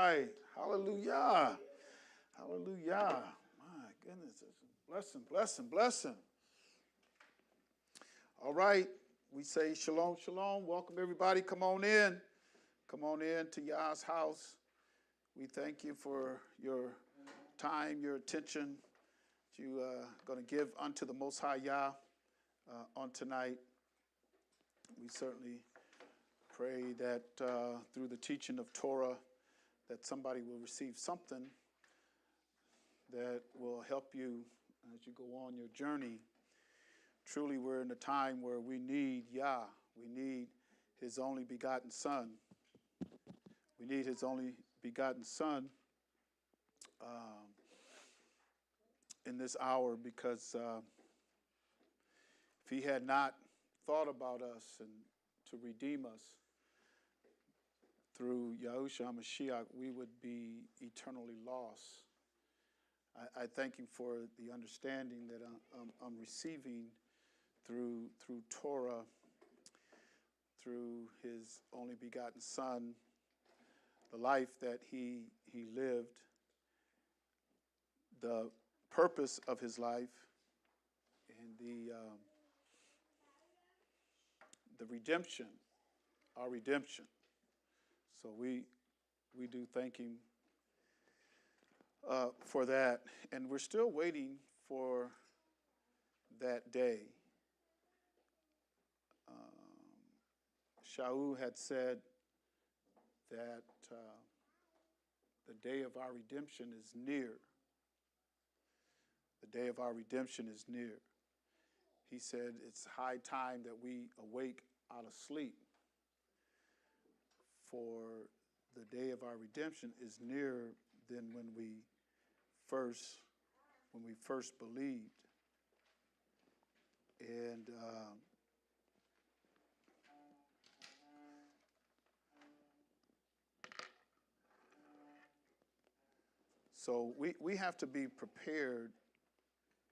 right. Hallelujah. Hallelujah. My goodness. Blessing, blessing, blessing. All right. We say shalom, shalom. Welcome, everybody. Come on in. Come on in to Yah's house. We thank you for your time, your attention that you are going to give unto the Most High Yah on tonight. We certainly pray that through the teaching of Torah that somebody will receive something that will help you as you go on your journey. Truly, we're in a time where we need Yah. We need His only begotten Son. We need His only begotten Son in this hour because if He had not thought about us and to redeem us through Yahushua Mashiach, we would be eternally lost. I thank Him for the understanding that I'm receiving through Torah, through His only begotten Son, the life that He lived, the purpose of His life, and the redemption, our redemption. So we do thank Him for that, and we're still waiting for that day. Shaul had said that the day of our redemption is near. The day of our redemption is near. He said it's high time that we awake out of sleep, for the day of our redemption is nearer than when we first believed. And so we have to be prepared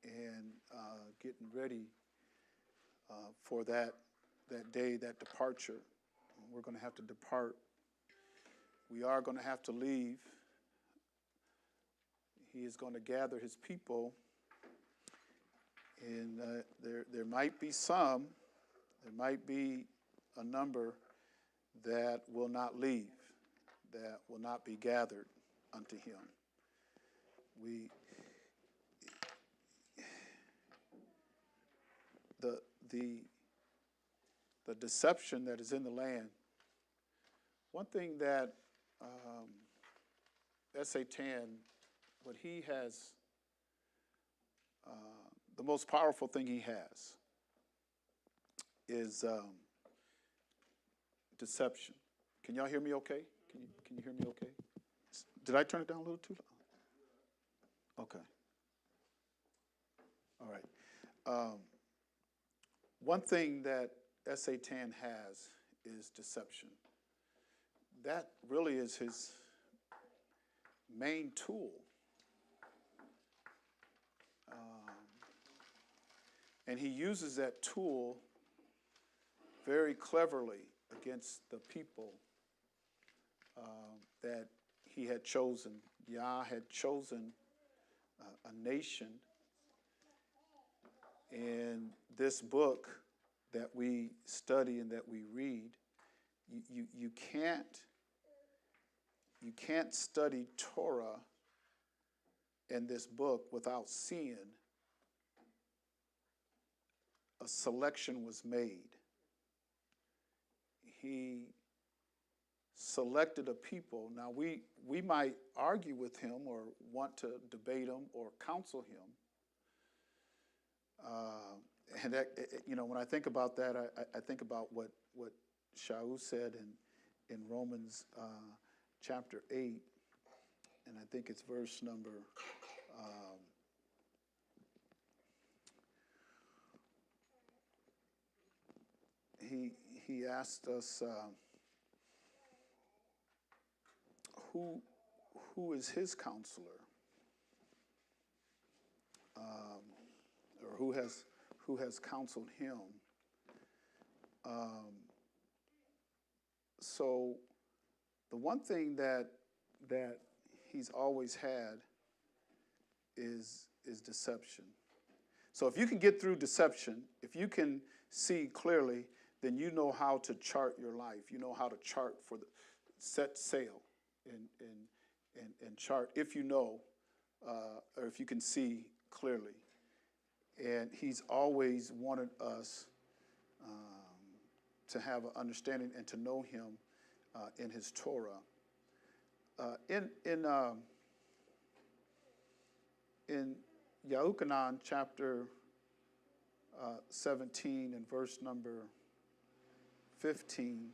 and getting ready for that day, that departure. We're going to have to depart. We are going to have to leave. He is going to gather His people, and there might be there might be a number that will not leave, that will not be gathered unto Him. The deception that is in the land. One thing that Satan, what he has, the most powerful thing he has is deception. Can y'all hear me okay? Can you hear me okay? Did I turn it down a little too loud? Okay. All right. One thing that Satan has is deception. That really is his main tool. And he uses that tool very cleverly against the people that he had chosen. Yah had chosen a nation. And this book that we study and that we read, you can't study Torah in this book without seeing a selection was made. He selected a people. Now we might argue with him or want to debate him or counsel him. And that, when I think about that, I think about what Shaul said in Romans chapter 8, and I think it's verse number he asked us who is his counselor, or who has counseled him. So the one thing that that he's always had is deception. So if you can get through deception, if you can see clearly, then you know how to chart your life. You know how to chart for the set sail and chart if you know or if you can see clearly. And he's always wanted us to have an understanding and to know him in his Torah. In Yahuchanan chapter 17 and verse number 15,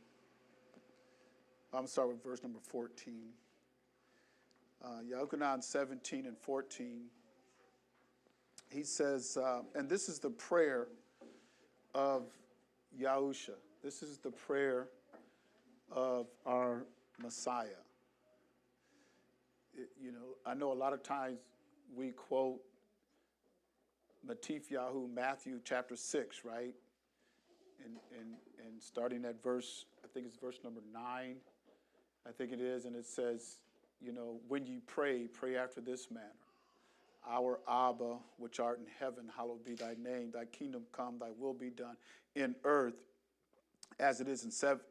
I'm sorry, with verse number 14. Yahuchanan 17 and 14, he says, and this is the prayer of Yahusha. This is the prayer of our Messiah. I know a lot of times we quote Matif Yahu, Matthew chapter 6, right? And starting at verse, I think it's verse number 9, I think it is, and it says, when you pray, pray after this manner. Our Abba, which art in heaven, hallowed be thy name. Thy kingdom come, thy will be done in earth as it is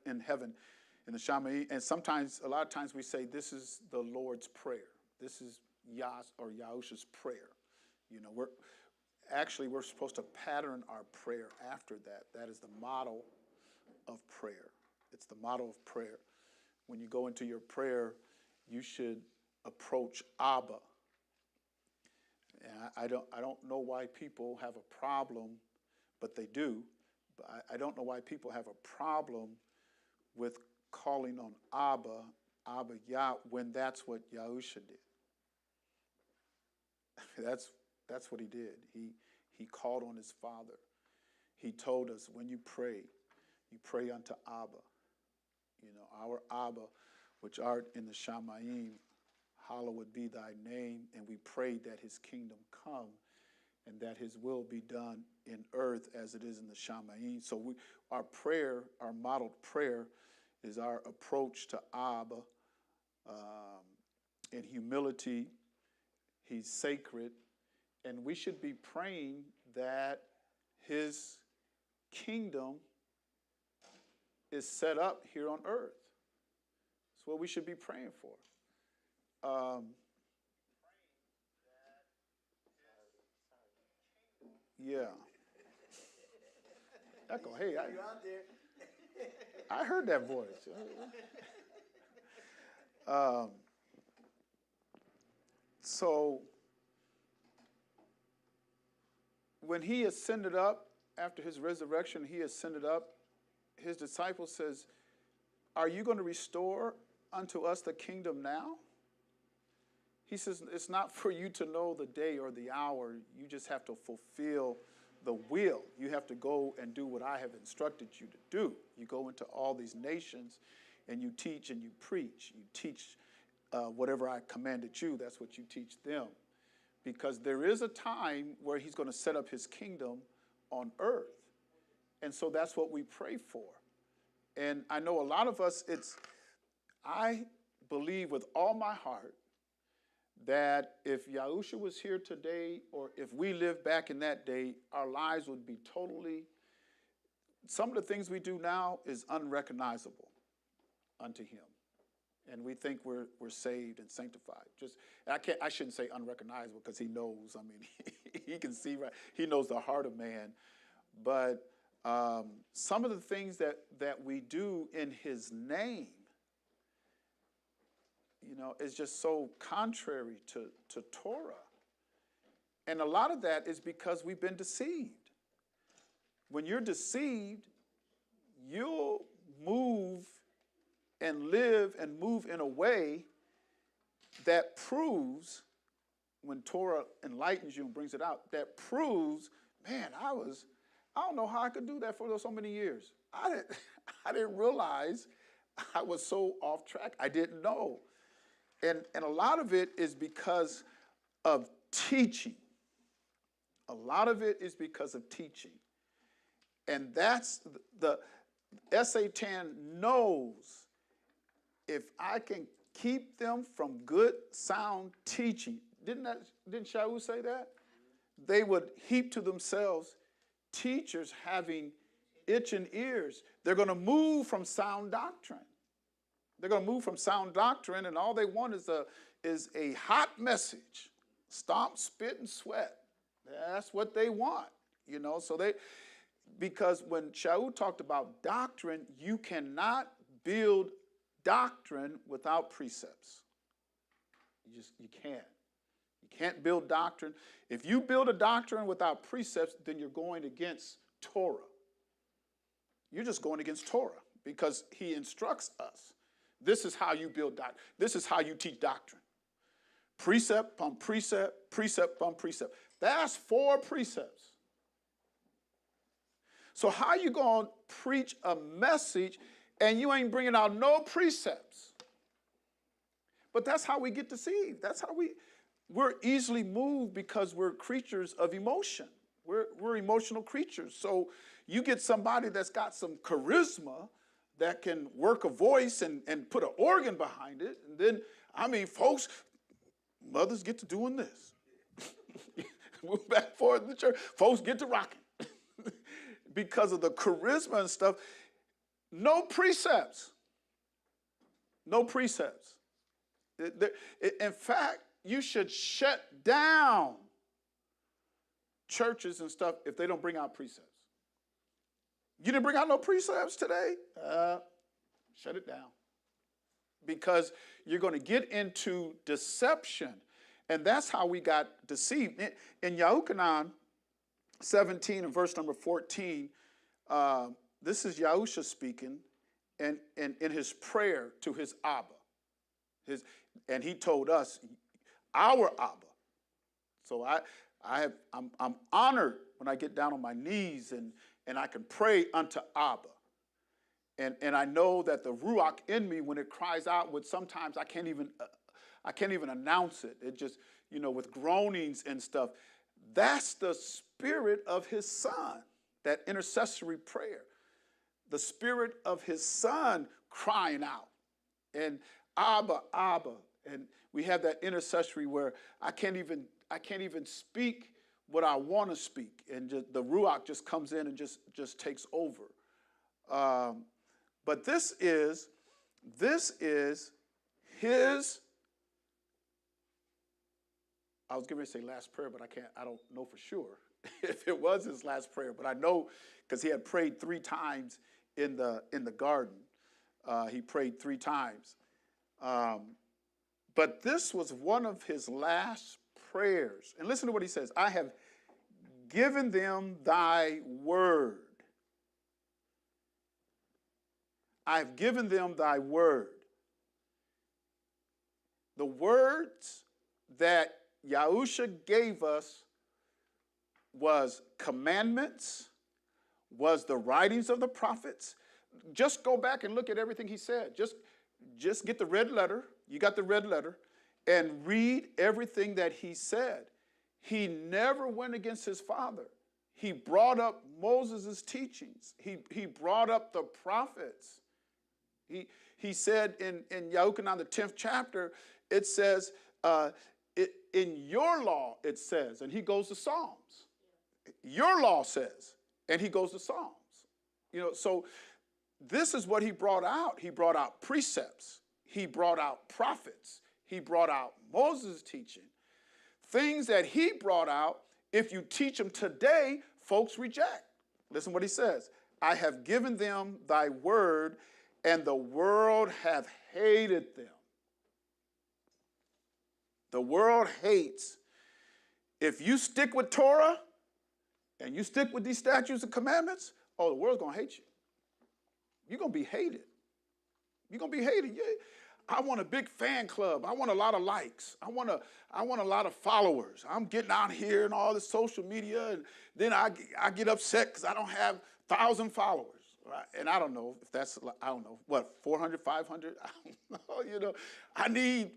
in heaven, in the Shamaim. And sometimes, a lot of times we say this is the Lord's prayer. This is Yah's or Yahusha's prayer. We're supposed to pattern our prayer after that. That is the model of prayer. It's the model of prayer. When you go into your prayer, you should approach Abba. And I don't know why people have a problem, but they do. But I don't know why people have a problem with calling on Abba Yah, when that's what Yahusha did. That's what he did. He called on his Father. He told us, when you pray unto Abba. Our Abba, which art in the Shamaim, hallowed be thy name. And we prayed that his kingdom come and that his will be done in earth as it is in the Shamaim. So our prayer, our modeled prayer, is our approach to Abba in humility. He's sacred. And we should be praying that his kingdom is set up here on earth. That's what we should be praying for. Yeah. Echo, hey, I heard that voice. So when he ascended up, after his resurrection, he ascended up, his disciple says, are you going to restore unto us the kingdom now? He says, it's not for you to know the day or the hour. You just have to fulfill the will. You have to go and do what I have instructed you to do. You go into all these nations and you teach and you preach. You teach whatever I commanded you. That's what you teach them. Because there is a time where he's going to set up his kingdom on earth. And so that's what we pray for. And I know a lot of us, I believe with all my heart that if Yahusha was here today, or if we lived back in that day, our lives would be totally, some of the things we do now is unrecognizable unto him. And we think we're saved and sanctified. I shouldn't say unrecognizable, because he knows. I mean, he can see, right? He knows the heart of man. But some of the things that we do in his name, is just so contrary to Torah. And a lot of that is because we've been deceived. When you're deceived, you'll move and live and move in a way that proves, when Torah enlightens you and brings it out, that proves, man, I don't know how I could do that for so many years. I didn't realize I was so off track. I didn't know. And a lot of it is because of teaching. A lot of it is because of teaching. And that's the Satan knows, if I can keep them from good sound teaching. Didn't Shaul say that? They would heap to themselves teachers having itching ears. They're going to move from sound doctrine. They're going to move from sound doctrine, and all they want is a hot message. Stomp, spit, and sweat. That's what they want, you know. So because when Shaul talked about doctrine, you cannot build doctrine without precepts. You can't. You can't build doctrine. If you build a doctrine without precepts, then you're going against Torah. You're just going against Torah because he instructs us. This is how you build doctrine. This is how you teach doctrine. Precept upon precept, precept upon precept. That's 4 precepts. So how you going to preach a message and you ain't bringing out no precepts? But that's how we get deceived. That's how we're easily moved because we're creatures of emotion. We're emotional creatures. So you get somebody that's got some charisma that can work a voice and put an organ behind it. And then, I mean, folks, mothers get to doing this. Move back and forth in the church. Folks get to rocking. Because of the charisma and stuff. No precepts. No precepts. In fact, you should shut down churches and stuff if they don't bring out precepts. You didn't bring out no precepts today? Shut it down. Because you're going to get into deception. And that's how we got deceived. In Yahuchanan 17 and verse number 14, this is Yahusha speaking and in his prayer to his Abba. And he told us, our Abba. So I'm honored when I get down on my knees and I can pray unto Abba. And I know that the Ruach in me, when it cries out, sometimes I can't even announce it. It just, with groanings and stuff. That's the spirit of his son, that intercessory prayer. The spirit of his son crying out. And Abba, Abba. And we have that intercessory where I can't even speak what I want to speak. And the Ruach just comes in and just takes over. But this is his, I was going to say last prayer, but I don't know for sure if it was his last prayer, but I know because he had prayed 3 times in the garden. He prayed 3 times. But this was one of his last prayers. And listen to what he says. I have given them thy word. I have given them thy word. The words that Yahusha gave us was commandments, was the writings of the prophets. Just go back and look at everything he said. Just get the red letter. You got the red letter. And read everything that he said. He never went against his father. He brought up Moses' teachings. He brought up the prophets. He said in Yahuchanan, the 10th chapter, it says, in your law, it says, and he goes to Psalms. Your law says, and he goes to Psalms. So this is what he brought out. He brought out precepts. He brought out prophets. He brought out Moses' teaching. Things that he brought out, if you teach them today, folks reject. Listen what he says. I have given them thy word, and the world hath hated them. The world hates. If you stick with Torah and you stick with these statutes and commandments, the world's going to hate you. You're going to be hated. You're going to be hated. Yeah. I want a big fan club. I want a lot of likes. I want a lot of followers. I'm getting out here and all this social media, and then I get upset because I don't have 1,000 followers. Right? And I don't know if that's, 400, 500? I don't know. I need,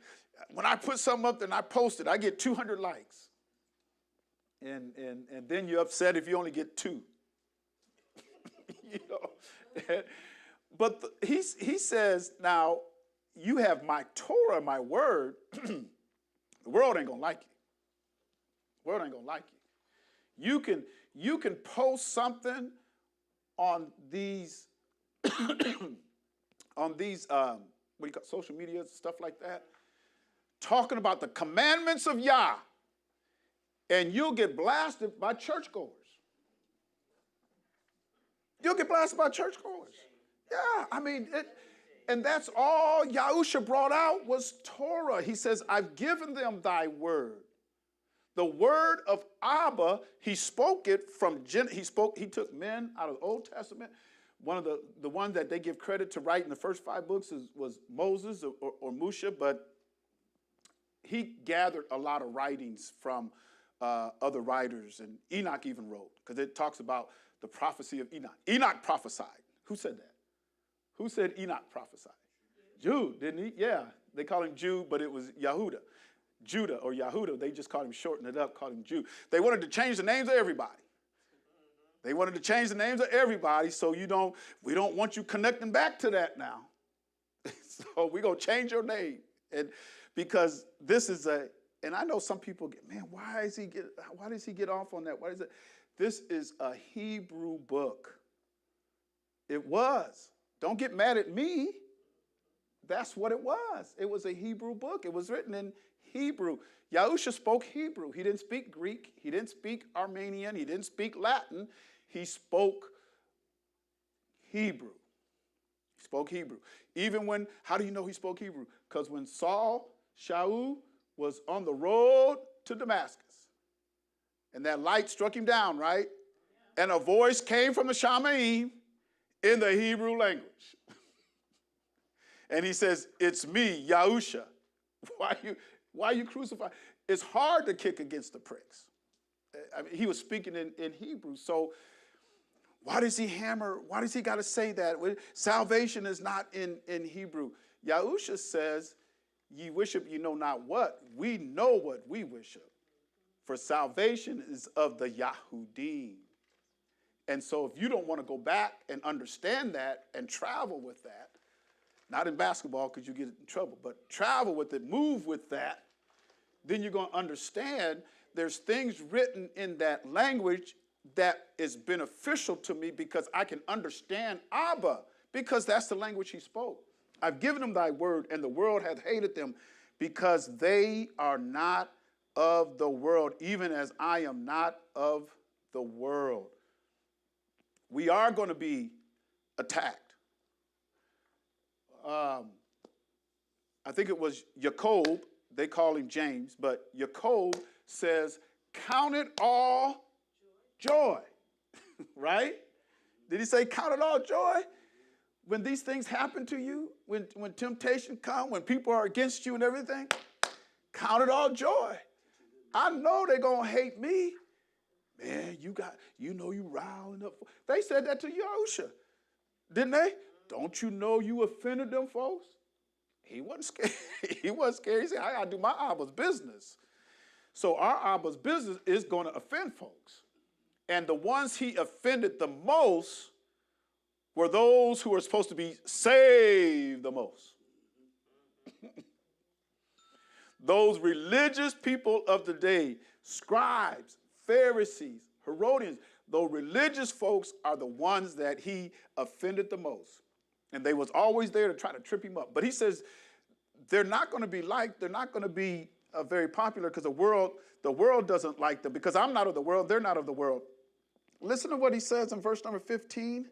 when I put something up there and I post it, I get 200 likes. And then you're upset if you only get 2. But he says, now, you have my Torah, my word, the world ain't gonna like you. The world ain't gonna like you. You can post something on these what do you call social media, stuff like that, talking about the commandments of Yah, and you'll get blasted by churchgoers. You'll get blasted by churchgoers. Yeah, I mean, and that's all Yahusha brought out was Torah. He says, I've given them thy word. The word of Abba, he spoke it from, he took men out of the Old Testament. One of the one that they give credit to write in the first 5 books was Moses or Musha, but he gathered a lot of writings from other writers, and Enoch even wrote, because it talks about the prophecy of Enoch. Enoch prophesied. Who said that? Who said Enoch prophesied? Jude, didn't he? Yeah, they call him Jude, but it was Yahuda. Judah or Yahuda, they just called him, shortened it up, called him Jude. They wanted to change the names of everybody. They wanted to change the names of everybody, so we don't want you connecting back to that now. So we're going to change your name. And because this is and I know some people get, man, why does he get off on that? Why is it? This is a Hebrew book. It was. Don't get mad at me. That's what it was. It was a Hebrew book. It was written in Hebrew. Yahusha spoke Hebrew. He didn't speak Greek. He didn't speak Armenian. He didn't speak Latin. He spoke Hebrew. He spoke Hebrew. Even how do you know he spoke Hebrew? Because when Shaul was on the road to Damascus, and that light struck him down, right? And a voice came from the Shamaim in the Hebrew language. And he says, it's me, Yahusha. Why you crucified? It's hard to kick against the pricks. I mean, he was speaking in Hebrew. So why does he got to say that? Salvation is not in Hebrew. Yahusha says, ye worship you know not what. We know what we worship. For salvation is of the Yahudim. And so if you don't want to go back and understand that and travel with that, not in basketball because you get in trouble, but travel with it, move with that, then you're going to understand there's things written in that language that is beneficial to me because I can understand Abba, because that's the language he spoke. I've given them thy word, and the world hath hated them because they are not of the world, even as I am not of the world. We are going to be attacked. I think it was Jacob, they call him James, but Jacob says, count it all joy, right? Did he say count it all joy? When these things happen to you, when temptation comes, when people are against you and everything, count it all joy. I know they're going to hate me. Man, you riling up. They said that to Yahusha, didn't they? Don't you know you offended them folks? He wasn't scared. He wasn't scared. He said, I got to do my Abba's business. So our Abba's business is going to offend folks. And the ones he offended the most were those who were supposed to be saved the most. Those religious people of the day, scribes, Pharisees, Herodians, those religious folks are the ones that he offended the most. And they was always there to try to trip him up. But he says they're not going to be liked. They're not going to be very popular because the world doesn't like them. Because I'm not of the world. They're not of the world. Listen to what he says in verse number 15.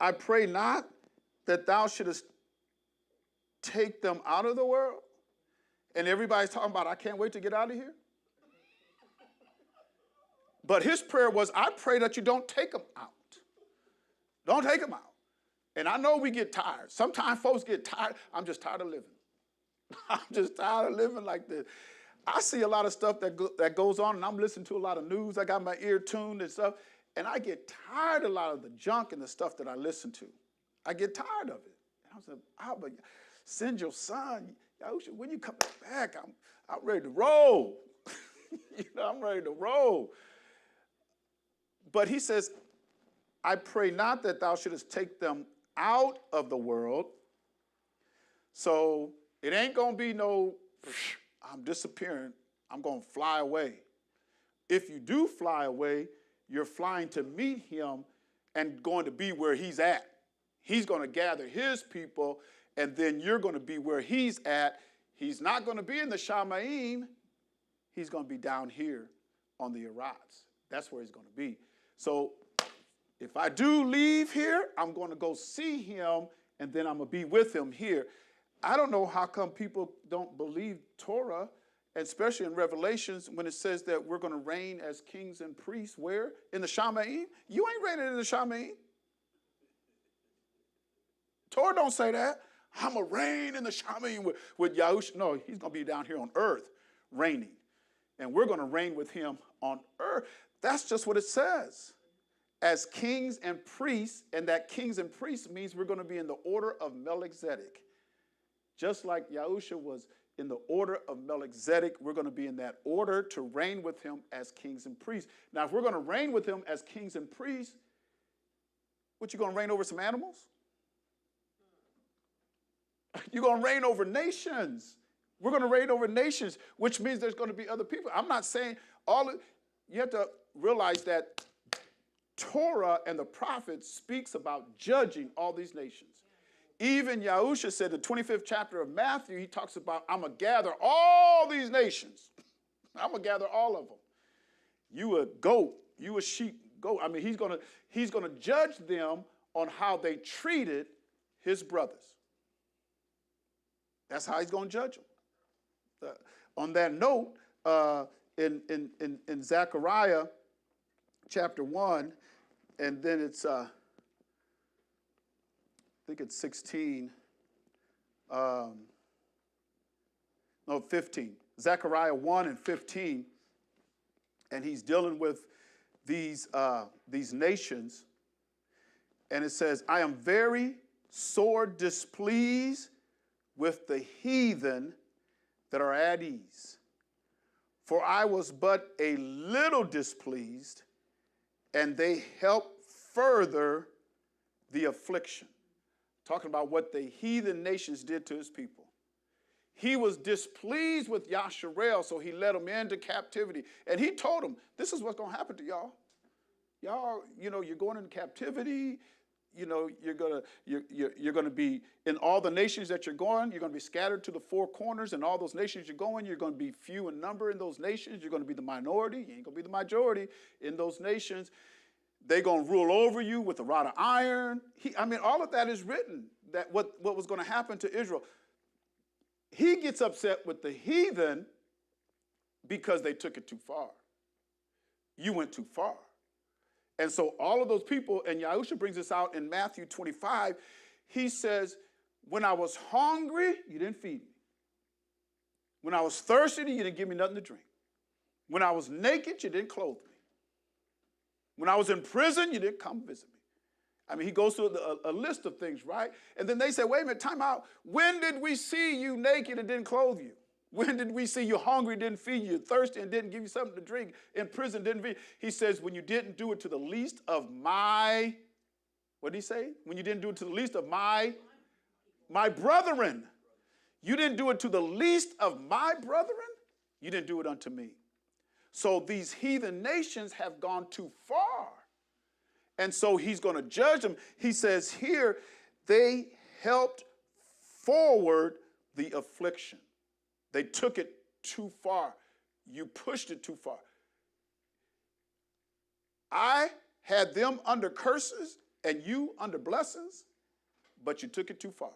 I pray not that thou shouldest take them out of the world. And everybody's talking about, I can't wait to get out of here. But his prayer was, I pray that you don't take them out. Don't take them out. And I know we get tired. Sometimes folks get tired. I'm just tired of living. I'm just tired of living like this. I see a lot of stuff that goes on, and I'm listening to a lot of news. I got my ear tuned and stuff, and I get tired of a lot of the junk and the stuff that I listen to. I get tired of it. And I said, Abba, send your son. When you come back, I'm ready to roll. I'm ready to roll. But he says, I pray not that thou shouldest take them out of the world, So it ain't going to be no, I'm disappearing, I'm going to fly away. If you do fly away, you're flying to meet him and going to be where he's at. He's going to gather his people, and then you're going to be where he's at. He's not going to be in the Shamaim. He's going to be down here on the Arats. That's where he's going to be. So if I do leave here, I'm going to go see him, and then I'm going to be with him here. I don't know how come people don't believe Torah, especially in Revelations, when it says that we're going to reign as kings and priests. Where? In the Shamaim? You ain't reigning in the Shamaim. Torah don't say that. I'm going to reign in the Shamaim with Yahushua. No, he's going to be down here on earth reigning. And we're going to reign with him on earth. That's just what it says. As kings and priests, and that kings and priests means we're going to be in the order of Melchizedek. Just like Yahushua was in the order of Melchizedek, we're going to be in that order to reign with him as kings and priests. Now, if we're going to reign with him as kings and priests, what, you going to reign over some animals? You're going to reign over nations. We're going to reign over nations, which means there's going to be other people. I'm not saying you have to realize that Torah and the prophets speaks about judging all these nations. Even Yahushua said, the 25th chapter of Matthew, he talks about, I'm going to gather all these nations. I'm going to gather all of them. You a goat, you a sheep, goat. I mean, he's going to judge them on how they treated his brothers. That's how he's going to judge them. On that note, in Zechariah chapter 1, and then it's, I think it's 16, 15. Zechariah 1 and 15, and he's dealing with these nations, and it says, I am very sore displeased with the heathen that are at ease. For I was but a little displeased, and they helped further the affliction. Talking about what the heathen nations did to his people. He was displeased with Yasharel, so he led them into captivity. And he told them, this is what's going to happen to y'all. Y'all, you're going into captivity. You're going to be in all the nations that you're going to be scattered to the four corners, and all those nations you're going to be few in number in those nations. You're going to be the minority. You ain't going to be the majority in those nations. They're going to rule over you with a rod of iron. All of that is written, that what was going to happen to Israel. He gets upset with the heathen because they took it too far. You went too far. And so all of those people, and Yahushua brings this out in Matthew 25, he says, when I was hungry, you didn't feed me. When I was thirsty, you didn't give me nothing to drink. When I was naked, you didn't clothe me. When I was in prison, you didn't come visit me. He goes through a list of things, right? And then they say, wait a minute, time out. When did we see you naked and didn't clothe you? When did we see you hungry, didn't feed you, thirsty, and didn't give you something to drink, in prison, didn't feed you? He says, when you didn't do it to the least of my, what did he say? When you didn't do it to the least of my brethren. You didn't do it to the least of my brethren, you didn't do it unto me. So these heathen nations have gone too far. And so he's going to judge them. He says here, they helped forward the affliction. They took it too far. You pushed it too far. I had them under curses and you under blessings, but you took it too far.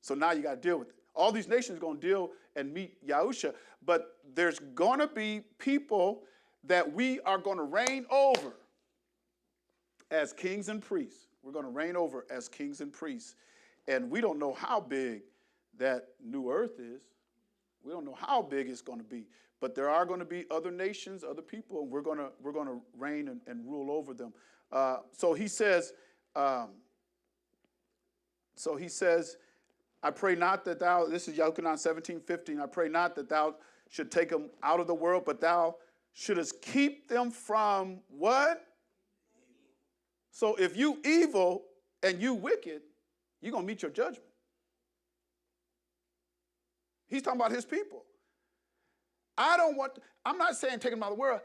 So now you got to deal with it. All these nations are going to deal and meet Yahushua, but there's going to be people that we are going to reign over as kings and priests. We're going to reign over as kings and priests. And we don't know how big that new earth is. We don't know how big it's going to be. But there are going to be other nations, other people, and we're going to reign and rule over them. So he says, I pray not that thou, this is Yochanan 17:15, I pray not that thou should take them out of the world, but thou shouldest keep them from what? So if you evil and you wicked, you're going to meet your judgment. He's talking about his people. I'm not saying take them out of the world.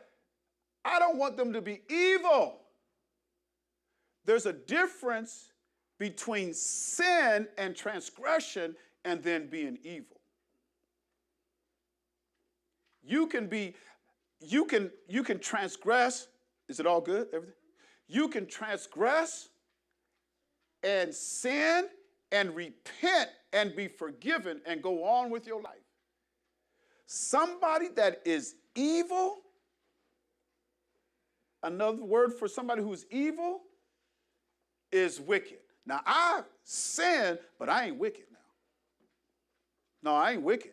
I don't want them to be evil. There's a difference between sin and transgression and then being evil. You can transgress. Is it all good? Everything? You can transgress and sin and repent and be forgiven and go on with your life. Somebody that is evil, another word for somebody who's evil is wicked. Now, I sin, but I ain't wicked now. No, I ain't wicked.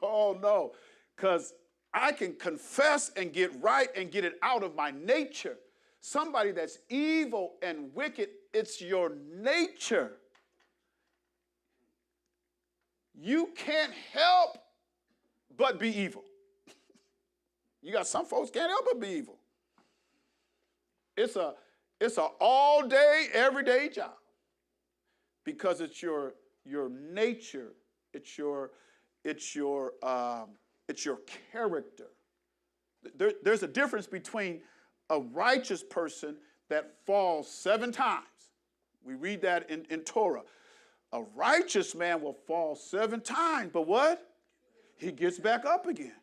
No, because I can confess and get right and get it out of my nature. Somebody that's evil and wicked, it's your nature. You can't help but be evil. You got some folks can't help but be evil. It's a all day, everyday job because it's your nature. It's your character. There's a difference between a righteous person that falls 7 times. We read that in Torah. A righteous man will fall 7 times, but what? He gets back up again.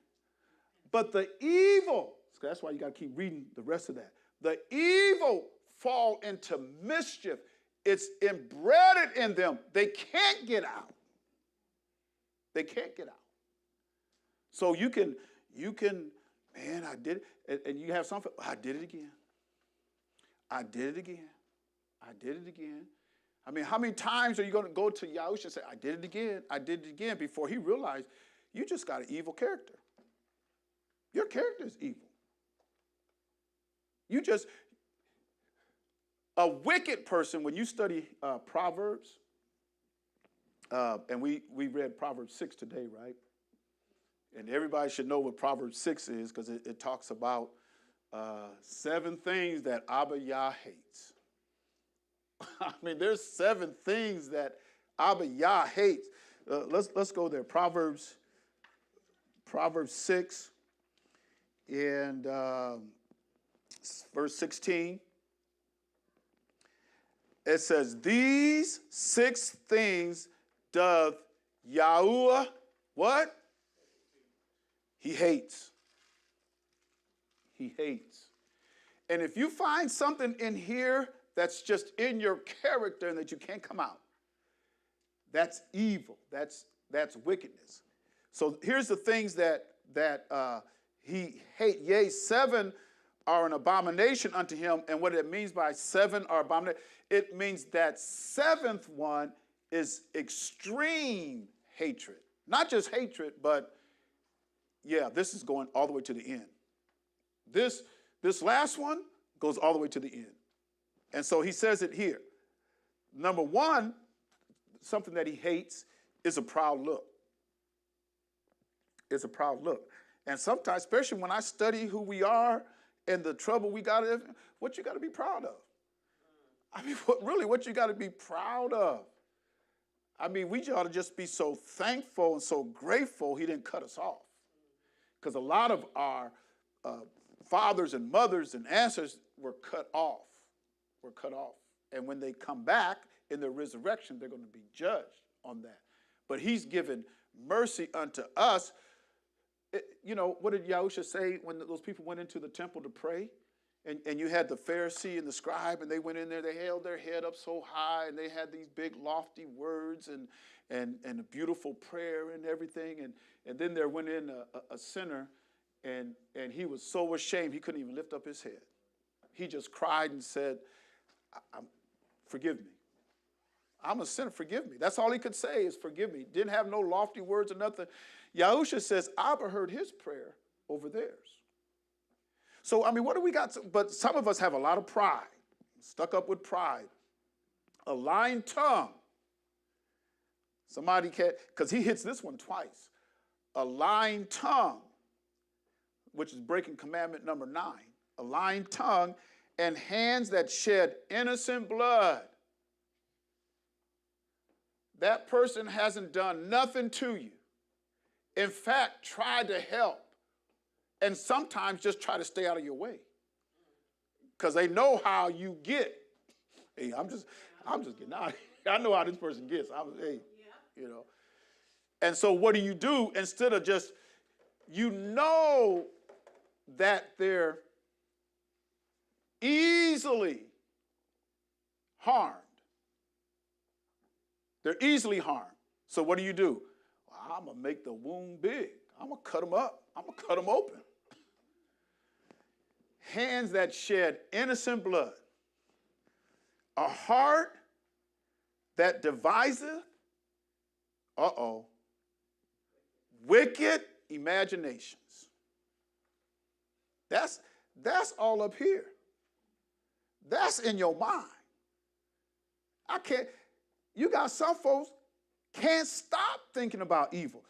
But the evil, so that's why you got to keep reading the rest of that. The evil fall into mischief. It's embedded in them. They can't get out. They can't get out. So you can, man, I did it. And you have something, I did it again. I did it again. I did it again. I mean, how many times are you going to go to Yahusha and say, I did it again, I did it again, before he realized you just got an evil character. Your character is evil. A wicked person, when you study Proverbs, and we read Proverbs 6 today, right? And everybody should know what Proverbs 6 is because it talks about 7 things that Abba Yah hates. I mean, there's 7 things that Abba Yah hates. Let's go there. Proverbs 6 and verse 16. It says, these 6 things doth Yahuwah, what? He hates. He hates. And if you find something in here that's just in your character and that you can't come out, that's evil. That's wickedness. So here's the things that he hates. Yea, 7 are an abomination unto him. And what it means by 7 are abomination, it means that 7th one is extreme hatred. Not just hatred, but yeah, this is going all the way to the end. This last one goes all the way to the end. And so he says it here. Number 1, something that he hates is a proud look. It's a proud look. And sometimes, especially when I study who we are and the trouble we got, what you got to be proud of? I mean, what you got to be proud of? I mean, we ought to just be so thankful and so grateful he didn't cut us off. Because a lot of our fathers and mothers and ancestors were cut off. And when they come back in their resurrection, they're going to be judged on that. But he's given mercy unto us. What did Yahusha say when those people went into the temple to pray? And you had the Pharisee and the scribe, and they went in there, they held their head up so high, and they had these big lofty words and a beautiful prayer and everything. And then there went in a sinner, and he was so ashamed he couldn't even lift up his head. He just cried and said, forgive me. I'm a sinner, forgive me. That's all he could say is forgive me. Didn't have no lofty words or nothing. Yahusha says, Abba heard his prayer over theirs. So, I mean, what do we got? But some of us have a lot of pride, stuck up with pride. A lying tongue. Somebody can't, because he hits this one twice. A lying tongue, which is breaking commandment number 9. A lying tongue and hands that shed innocent blood. That person hasn't done nothing to you. in fact, try to help, and sometimes just try to stay out of your way, because they know how you get. Hey, I'm just getting out of here. I know how this person gets. You know. And so what do? Instead of just, you know that they're easily harmed. They're easily harmed. So what do? Well, I'm going to make the wound big. I'm going to cut them up. I'm going to cut them open. Hands that shed innocent blood. A heart that deviseth, wicked imaginations. That's all up here. That's in your mind. You got some folks can't stop thinking about evil.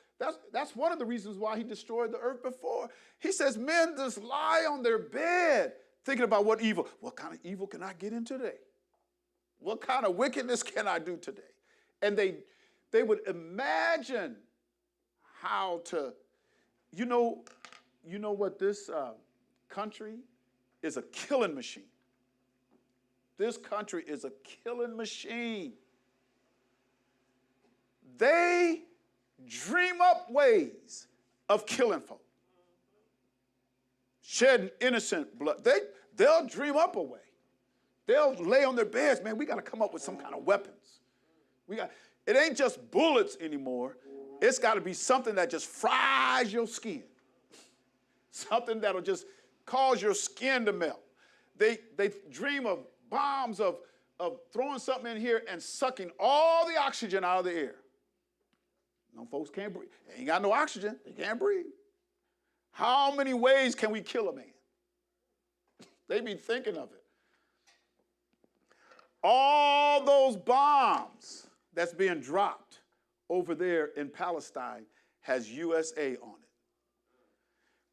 That's one of the reasons why he destroyed the earth before. He says men just lie on their bed thinking about what kind of evil can I get in today? What kind of wickedness can I do today? And they would imagine how to, you know what, this country is a killing machine. This country is a killing machine. They dream up ways of killing folk, shedding innocent blood. They'll dream up a way. They'll lay on their beds, man, we got to come up with some kind of weapons. It ain't just bullets anymore. It's got to be something that just fries your skin. Something that'll just cause your skin to melt. They dream of bombs, of throwing something in here and sucking all the oxygen out of the air. No, folks can't breathe. They ain't got no oxygen. They can't breathe. How many ways can we kill a man? They be thinking of it. All those bombs that's being dropped over there in Palestine has USA on it.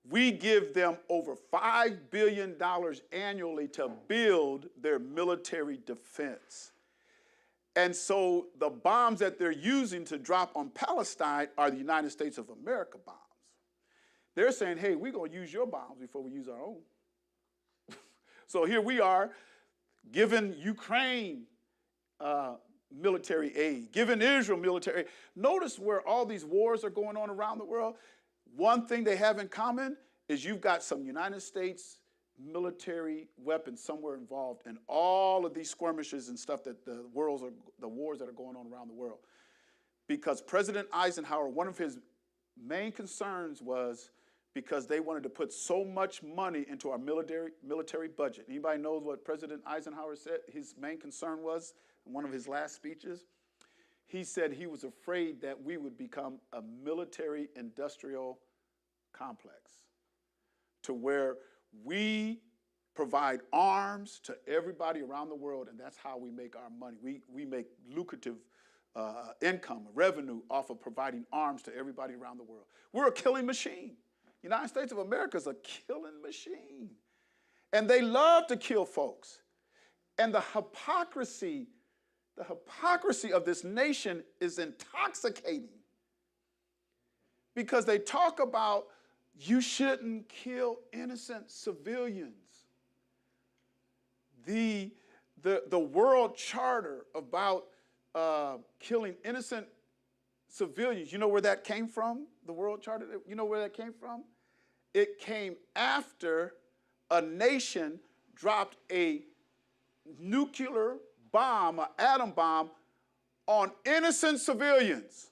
We give them over $5 billion annually to build their military defense. And so the bombs that they're using to drop on Palestine are the United States of America bombs. They're saying, hey, we're going to use your bombs before we use our own. So here we are, giving Ukraine military aid, giving Israel military aid. Notice where all these wars are going on around the world. One thing they have in common is you've got some United States military weapons somewhere involved in all of these skirmishes and stuff that the wars that are going on around the world. Because President Eisenhower, one of his main concerns was because they wanted to put so much money into our military budget. Anybody knows what President Eisenhower said his main concern was in one of his last speeches? He said he was afraid that we would become a military industrial complex to where we provide arms to everybody around the world, and that's how we make our money. We make lucrative income, revenue off of providing arms to everybody around the world. We're a killing machine. United States of America is a killing machine. And they love to kill folks. And the hypocrisy of this nation is intoxicating. Because they talk about you shouldn't kill innocent civilians. The World Charter about killing innocent civilians, you know where that came from? The World Charter, you know where that came from? It came after a nation dropped a nuclear bomb, an atom bomb, on innocent civilians.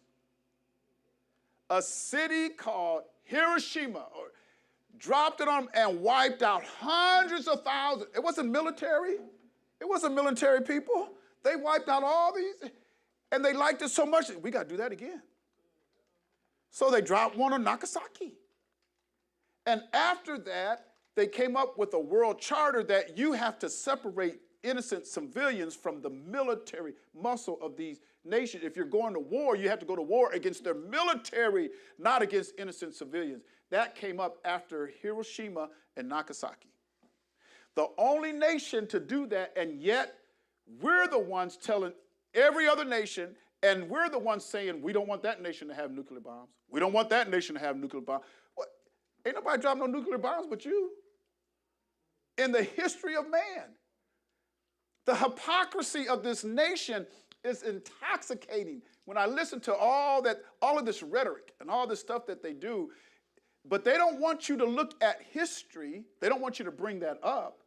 A city called Hiroshima dropped it on them and wiped out hundreds of thousands. It wasn't military. It wasn't military people. They wiped out all these, and they liked it so much, we got to do that again. So they dropped one on Nagasaki. And after that, they came up with a world charter that you have to separate innocent civilians from the military muscle of these nations. If you're going to war, you have to go to war against their military, not against innocent civilians. That came up after Hiroshima and Nagasaki. The only nation to do that, and yet we're the ones telling every other nation And we're the ones saying we don't want that nation to have nuclear bombs. We don't want that nation to have nuclear bombs. What? Ain't nobody dropping no nuclear bombs but you. In the history of man, the hypocrisy of this nation is intoxicating. When I listen to all of this rhetoric and all this stuff that they do, but they don't want you to look at history. They don't want you to bring that up.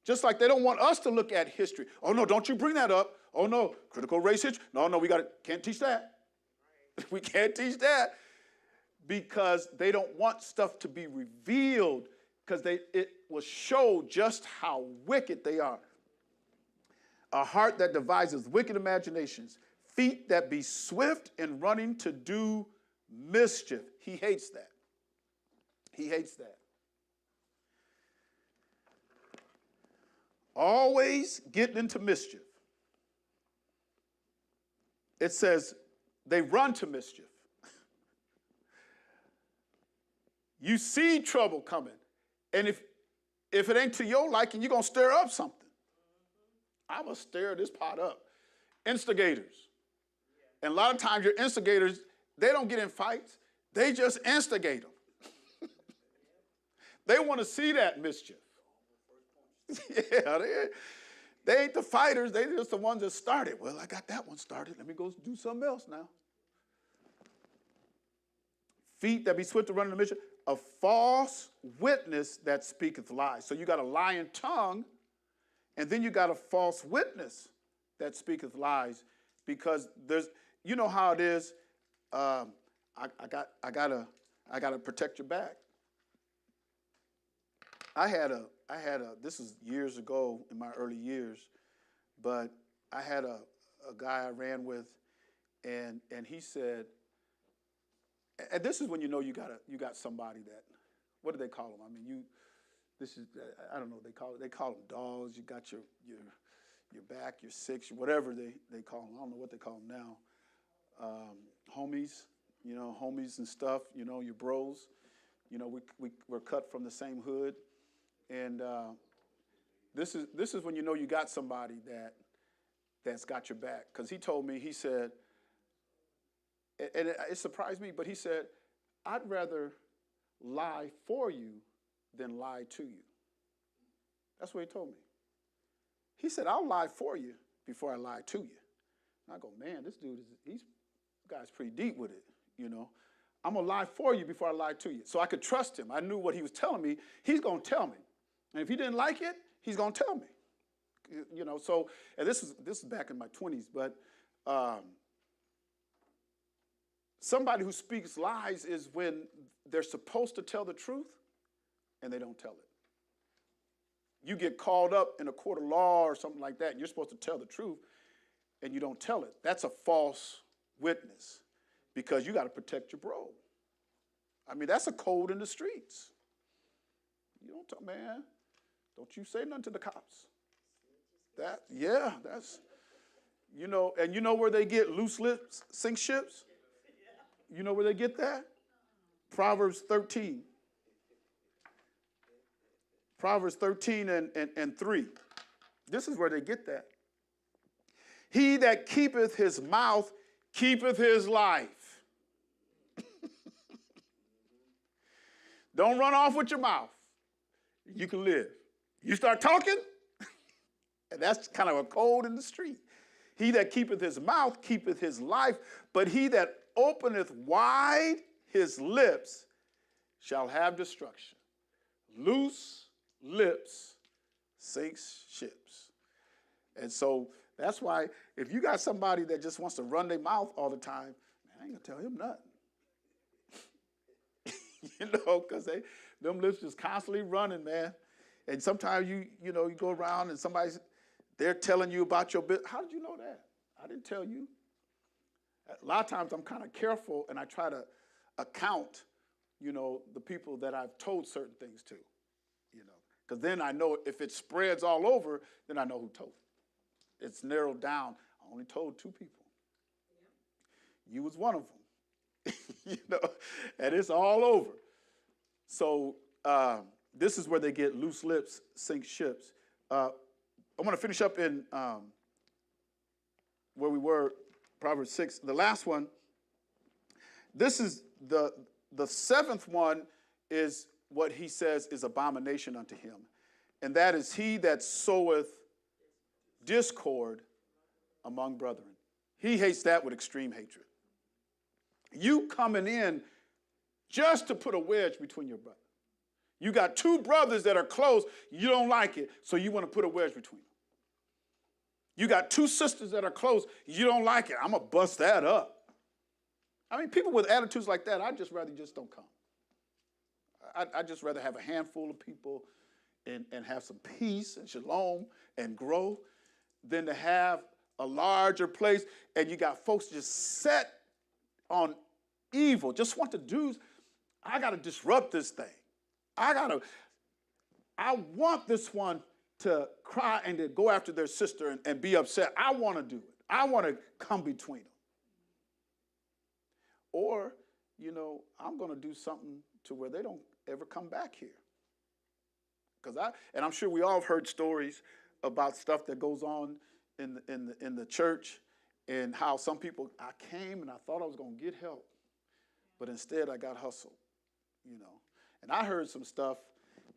Just like they don't want us to look at history. Oh no, don't you bring that up. Oh no, critical race history. No, we can't teach that. We can't teach that because they don't want stuff to be revealed because it will show just how wicked they are. A heart that devises wicked imaginations, feet that be swift in running to do mischief. He hates that. He hates that. Always getting into mischief. It says they run to mischief. You see trouble coming. And if it ain't to your liking, you're going to stir up something. I'm going to stir this pot up. Instigators. And a lot of times your instigators, they don't get in fights. They just instigate them. They want to see that mischief. Yeah, they ain't the fighters. They just the ones that started. Well, I got that one started. Let me go do something else now. Feet that be swift to run in the mission. A false witness that speaketh lies. So you got a lying tongue, and then you got a false witness that speaketh lies, because you know how it is. I gotta protect your back. I had a this is years ago in my early years, but I had a guy I ran with, and he said, and this is when you know you got somebody that, what do they call them? I mean, I don't know, they call them dogs. You got your back, your six, whatever they call them. I don't know what they call them now. Homies, homies and stuff, your bros. We're cut from the same hood. And this is when you know you got somebody that's got your back. Because he told me, he said, and it surprised me, but he said, I'd rather lie for you than lie to you. That's what he told me. He said, I'll lie for you before I lie to you. And I go, man, this guy's pretty deep with it, I'm going to lie for you before I lie to you. So I could trust him. I knew what he was telling me. He's going to tell me. And if he didn't like it, he's going to tell me. So, and this is back in my 20s, but somebody who speaks lies is when they're supposed to tell the truth and they don't tell it. You get called up in a court of law or something like that, and you're supposed to tell the truth and you don't tell it. That's a false witness, because you got to protect your bro. I mean, that's a code in the streets. You don't tell, man, don't you say nothing to the cops. That's, and you know where they get loose lips sink ships? You know where they get that? Proverbs 13. Proverbs 13 and 3. This is where they get that. He that keepeth his mouth keepeth his life. Don't run off with your mouth. You can live. You start talking, and that's kind of a code in the street. He that keepeth his mouth keepeth his life, but he that openeth wide his lips shall have destruction. Loose lips sinks ships. And so that's why if you got somebody that just wants to run their mouth all the time, man, I ain't gonna tell him nothing. Because them lips just constantly running, man. And sometimes you go around and they're telling you about your business. How did you know that? I didn't tell you. A lot of times I'm kind of careful, and I try to account, the people that I've told certain things to, because then I know if it spreads all over, then I know who told it. It's narrowed down. I only told 2 people. Yeah. You was one of them, and it's all over. So this is where they get loose lips sink ships. I want to finish up in where we were Proverbs 6. The last one, this is the seventh one is what he says is abomination unto him. And that is he that soweth discord among brethren. He hates that with extreme hatred. You coming in just to put a wedge between your brothers. You got two brothers that are close, you don't like it, so you want to put a wedge between them. You got two sisters that are close, you don't like it, I'm going to bust that up. I mean, people with attitudes like that, I'd just rather just don't come. I'd just rather have a handful of people and have some peace and shalom and grow than to have a larger place and you got folks just set on evil, just want to do, I got to disrupt this thing. I want this one to cry and to go after their sister and be upset. I want to do it. I want to come between them. Or, I'm going to do something to where they don't ever come back here. And I'm sure we all have heard stories about stuff that goes on in the church and how some people, I came and I thought I was going to get help, but instead I got hustled, And I heard some stuff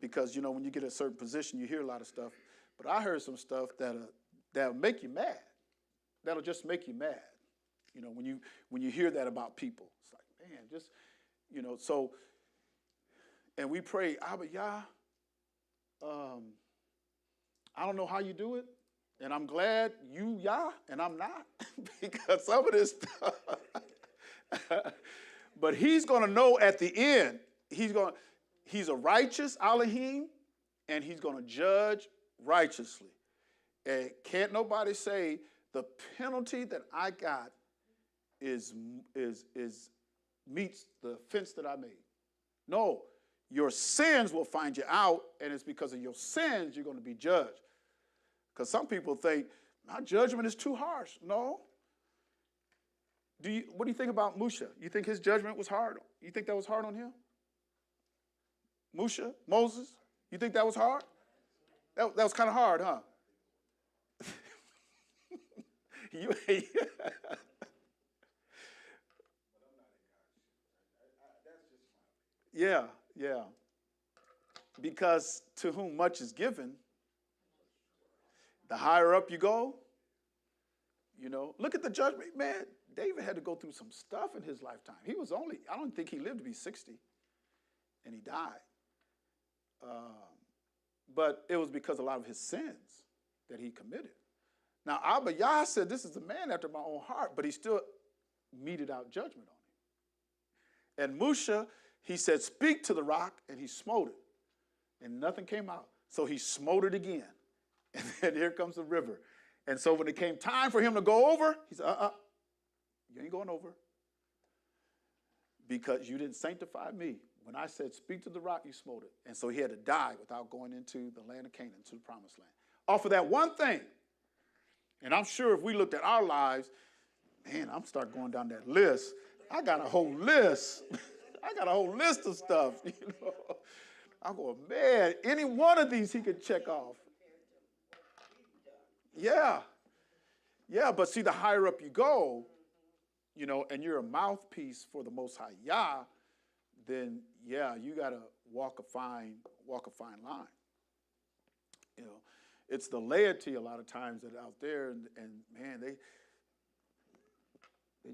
because, when you get a certain position, you hear a lot of stuff. But I heard some stuff that'll make you mad. That'll just make you mad. When you hear that about people, it's like, man, just, so, and we pray, Abba Yah, I don't know how you do it, and I'm glad you Yah, and I'm not, because some of this stuff, but he's going to know at the end, he's a righteous Elohim, and he's going to judge righteously. And can't nobody say the penalty that I got meets the offense that I made. No, your sins will find you out, and it's because of your sins you're going to be judged. Because some people think, my judgment is too harsh. No. What do you think about Musha? You think his judgment was hard? You think that was hard on him? Moses, you think that was hard? That was kind of hard, huh? Yeah. Because to whom much is given, the higher up you go, look at the judgment. Man, David had to go through some stuff in his lifetime. I don't think he lived to be 60, and he died. But it was because of a lot of his sins that he committed. Now, Abba Yah said, this is a man after my own heart, but he still meted out judgment on him. And Musha, he said, speak to the rock, and he smote it. And nothing came out. So he smote it again. And then here comes the river. And so when it came time for him to go over, he said, you ain't going over. Because you didn't sanctify me. When I said, speak to the rock, you smote it. And so he had to die without going into the land of Canaan, to the promised land. Off of that one thing. And I'm sure if we looked at our lives, man, I'm start going down that list. I got a whole list. I got a whole list of stuff. I'm going, man, any one of these he could check off. Yeah, but see, the higher up you go, and you're a mouthpiece for the Most High Yah, then you got to walk a fine line. It's the laity a lot of times that are out there, and man, they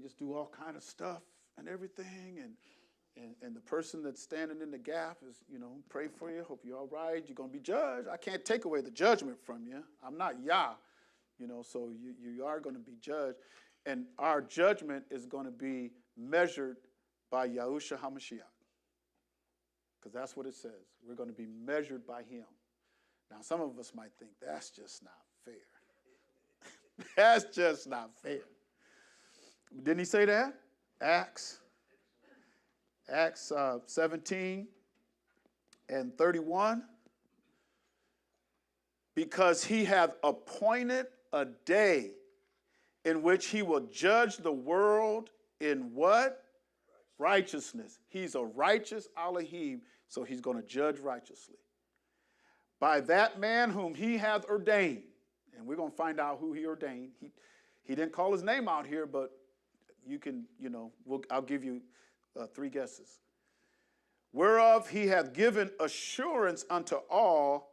just do all kind of stuff and everything, and the person that's standing in the gap is, pray for you, hope you're all right, you're going to be judged. I can't take away the judgment from you. I'm not Yah, so you are going to be judged. And our judgment is going to be measured by Yahushua HaMashiach. Because that's what it says. We're going to be measured by him. Now, some of us might think, that's just not fair. That's just not fair. Didn't he say that? Acts 17 and 31. Because he hath appointed a day in which he will judge the world in what? Righteousness. He's a righteous Elohim, so he's going to judge righteously. By that man whom he hath ordained, and we're going to find out who he ordained. He didn't call his name out here, but you can, I'll give you 3 guesses. Whereof he hath given assurance unto all,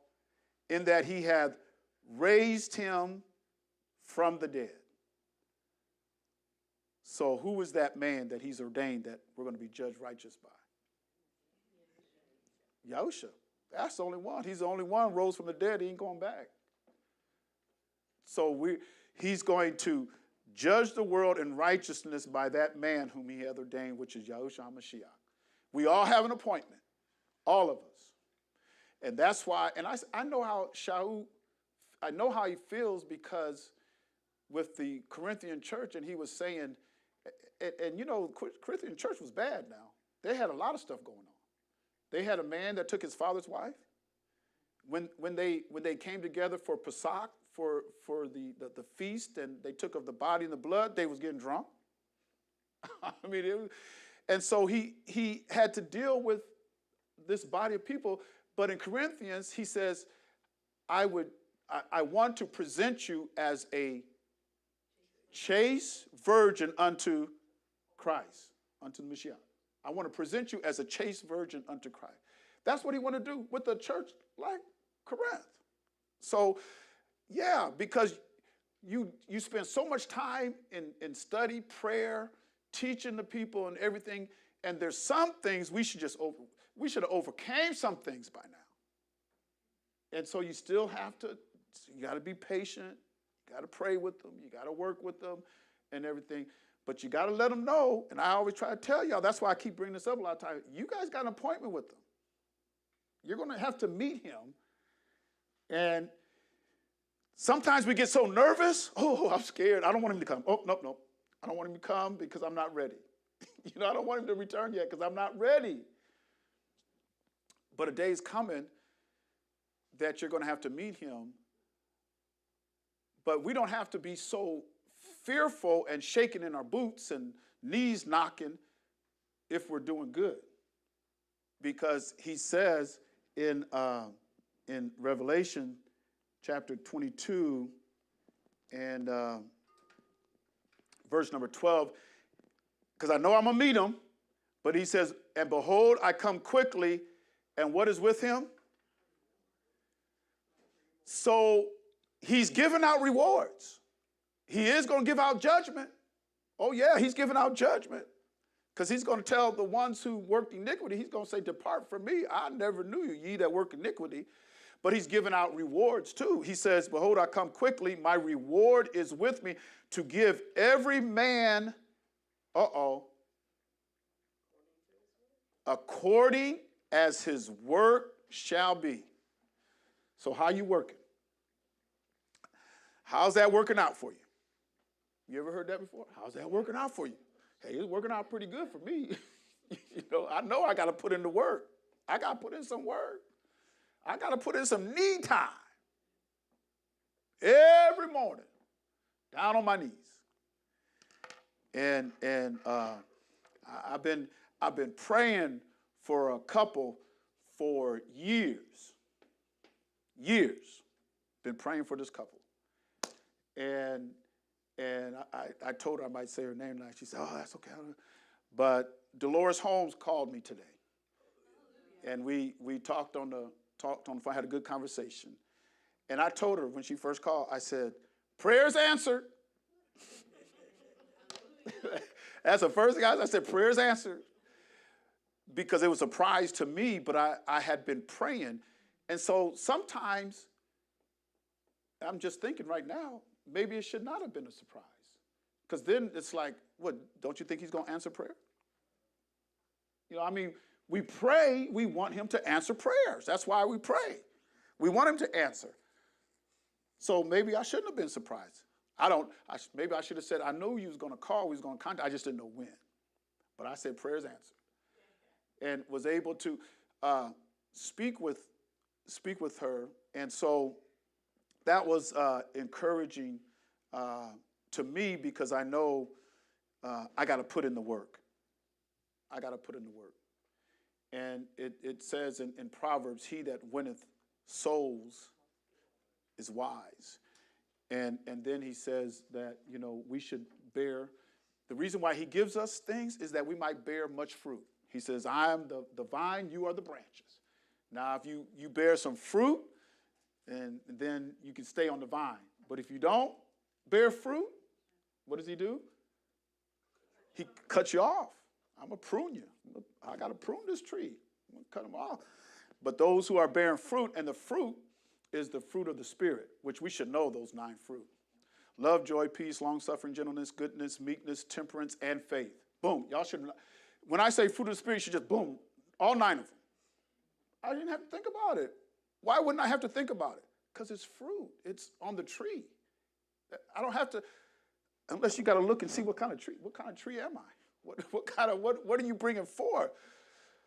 in that he hath raised him from the dead. So who is that man that he's ordained that we're going to be judged righteous by? Yahusha. That's the only one. He's the only one rose from the dead. He ain't going back. So he's going to judge the world in righteousness by that man whom he hath ordained, which is Yahushua HaMashiach. We all have an appointment, all of us. And that's why, and I know how Shaul, I know how he feels, because with the Corinthian church, and he was saying, and Corinthian church was bad now. They had a lot of stuff going on. They had a man that took his father's wife. When they came together for Pesach, for the feast, and they took of the body and the blood, they was getting drunk. I mean, and so he had to deal with this body of people. But in Corinthians, he says, I want to present you as a chaste virgin unto Christ, unto the Messiah. I want to present you as a chaste virgin unto Christ. That's what he want to do with the church like Corinth. So, yeah, because you spend so much time in study, prayer, teaching the people and everything, and there's some things we should have overcame some things by now. And so you still have to, you got to be patient, you got to pray with them, you got to work with them and everything. But you got to let them know, and I always try to tell y'all, that's why I keep bringing this up a lot of times, you guys got an appointment with them. You're going to have to meet him. And sometimes we get so nervous. Oh, I'm scared. I don't want him to come. Oh, nope. I don't want him to come because I'm not ready. I don't want him to return yet because I'm not ready. But a day is coming that you're going to have to meet him. But we don't have to be so fearful and shaking in our boots and knees knocking if we're doing good. Because he says in Revelation chapter 22 and verse number 12, because I know I'm going to meet him, but he says, and behold, I come quickly, and what is with him? So he's giving out rewards. He is going to give out judgment. Oh, yeah, he's giving out judgment. Because he's going to tell the ones who worked iniquity, he's going to say, depart from me. I never knew you, ye that work iniquity. But he's giving out rewards too. He says, behold, I come quickly. My reward is with me to give every man, according as his work shall be. So how you working? How's that working out for you? You ever heard that before? How's that working out for you? Hey, it's working out pretty good for me. I know I got to put in the work. I got to put in some work. I got to put in some knee time. Every morning, down on my knees. And I've been praying for a couple for years. Been praying for this couple. And I told her I might say her name tonight. She said, oh, that's okay. But Dolores Holmes called me today. And we talked on the phone, had a good conversation. And I told her when she first called, I said, prayers answered. That's the first thing I said, prayers answered. Because it was a surprise to me, but I had been praying. And so sometimes, I'm just thinking right now, maybe it should not have been a surprise. Because then it's like, what, don't you think he's going to answer prayer? We pray, we want him to answer prayers. That's why we pray. We want him to answer. So maybe I shouldn't have been surprised. Maybe I should have said, I knew you was going to call, we was going to contact, I just didn't know when. But I said prayers answered. And was able to speak with her. And so that was encouraging to me, because I know I got to put in the work. I got to put in the work. And it says in Proverbs, he that winneth souls is wise. And then he says that, we should bear The reason why he gives us things is that we might bear much fruit. He says, I am the vine, you are the branches. Now, if you bear some fruit, and then you can stay on the vine. But if you don't bear fruit, what does he do? He cuts you off. I'm going to prune you. I got to prune this tree. I'm going to cut them off. But those who are bearing fruit, and the fruit is the fruit of the Spirit, which we should know those 9 fruit. Love, joy, peace, long-suffering, gentleness, goodness, meekness, temperance, and faith. Boom. Y'all should, when I say fruit of the Spirit, you should just boom, all 9 of them. I didn't have to think about it. Why wouldn't I have to think about it? Because it's fruit. It's on the tree. I don't have to, unless you got to look and see what kind of tree am I? What are you bringing forth?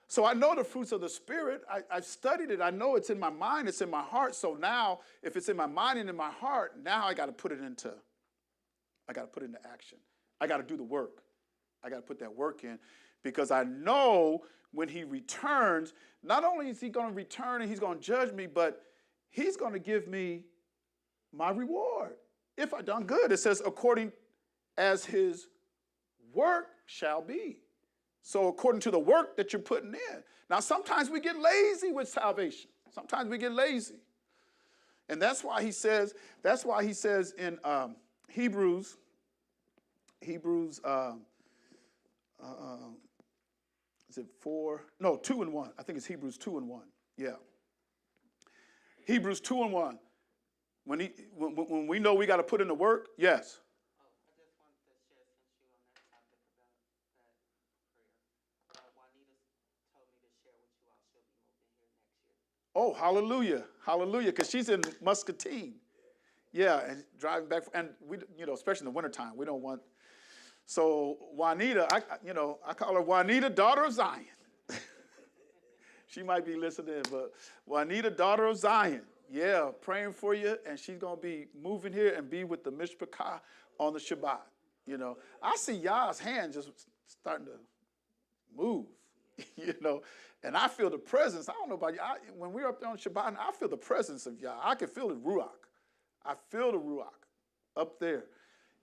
So I know the fruits of the Spirit. I've studied it. I know it's in my mind. It's in my heart. So now, if it's in my mind and in my heart, now I got to put it into action. I got to do the work. I got to put that work in, because I know when he returns, not only is he going to return and he's going to judge me, but he's going to give me my reward. If I done good, it says, according as his work shall be. So according to the work that you're putting in. Now, sometimes we get lazy with salvation. Sometimes we get lazy. And that's why he says in Hebrews, is it 4? No, 2 and 1. I think it's Hebrews 2 and 1. Yeah. Hebrews 2 and 1. When we know we got to put in the work, yes. I just wanted to share, since you on that topic about that prayer. Juanita told me to share with you all. She'll be moving here next year. Oh, hallelujah. Hallelujah. Because she's in Muscatine. Yeah, and driving back. And we, especially in the wintertime, we don't want. So Juanita, I call her Juanita, daughter of Zion. She might be listening, but Juanita, daughter of Zion. Yeah, praying for you, and she's going to be moving here and be with the Mishpachah on the Shabbat. I see Yah's hand just starting to move, and I feel the presence. I don't know about you. When we're up there on Shabbat, I feel the presence of Yah. I can feel the Ruach. I feel the Ruach up there,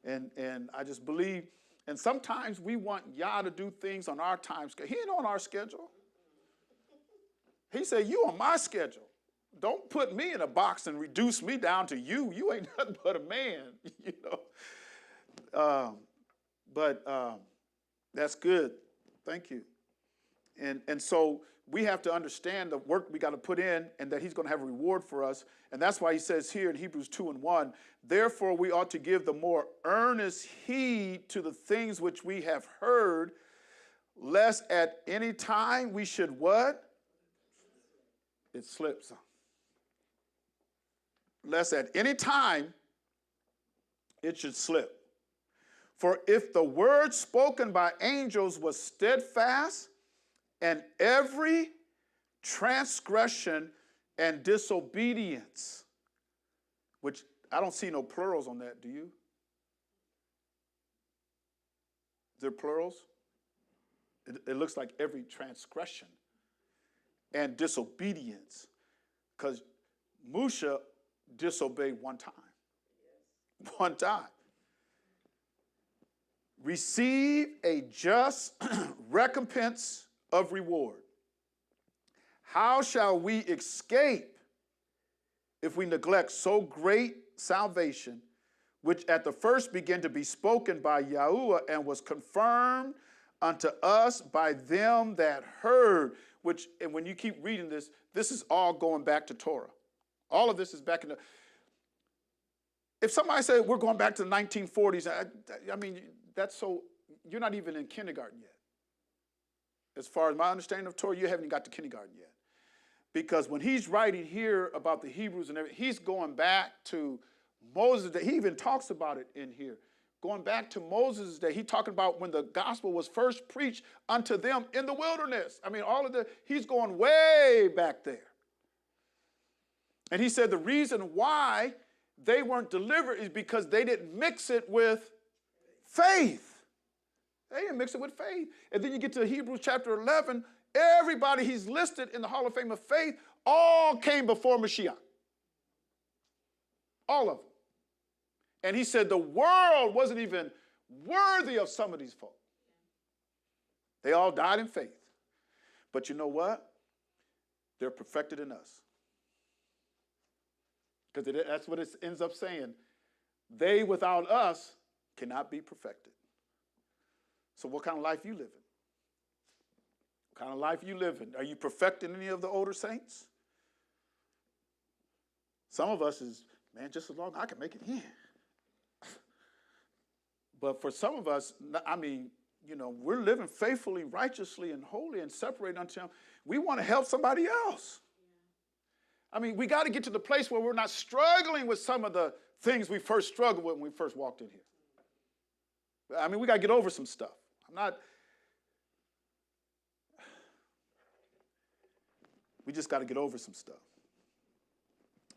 and I just believe. And sometimes we want Yah to do things on our time schedule. He ain't on our schedule. He said, you on my schedule. Don't put me in a box and reduce me down to you. You ain't nothing but a man, But that's good. Thank you. And so we have to understand the work we got to put in, and that he's going to have a reward for us. And that's why he says here in Hebrews 2 and 1, therefore we ought to give the more earnest heed to the things which we have heard, lest at any time we should what? It slips. Lest at any time it should slip. For if the word spoken by angels was steadfast, and every transgression and disobedience, which I don't see no plurals on that, do you? Is there plurals? It looks like every transgression and disobedience, because Musha disobeyed one time. Yes. One time. Receive a just recompense of reward. How shall we escape if we neglect so great salvation, which at the first began to be spoken by Yahuwah and was confirmed unto us by them that heard? Which, and when you keep reading this, this is all going back to Torah. All of this is back in the. If somebody said we're going back to the 1940s, I mean, that's so, you're not even in kindergarten yet. As far as my understanding of Torah, you haven't even got to kindergarten yet. Because when he's writing here about the Hebrews and everything, he's going back to Moses. He even talks about it in here. Going back to Moses' day, he's talking about when the gospel was first preached unto them in the wilderness. I mean, he's going way back there. And he said the reason why they weren't delivered is because they didn't mix it with faith. They didn't mix it with faith. And then you get to Hebrews chapter 11, everybody he's listed in the Hall of Fame of Faith all came before Mashiach. All of them. And he said the world wasn't even worthy of some of these folk. They all died in faith. But you know what? They're perfected in us. Because that's what it ends up saying. They without us cannot be perfected. So what kind of life you living? What kind of life you living? Are you perfecting any of the older saints? Some of us is, man, just as long as I can make it in. But for some of us, I mean, you know, we're living faithfully, righteously, and holy and separated unto him. We want to help somebody else. I mean, we got to get to the place where we're not struggling with some of the things we first struggled with when we first walked in here. I mean, we got to get over some stuff. We just got to get over some stuff.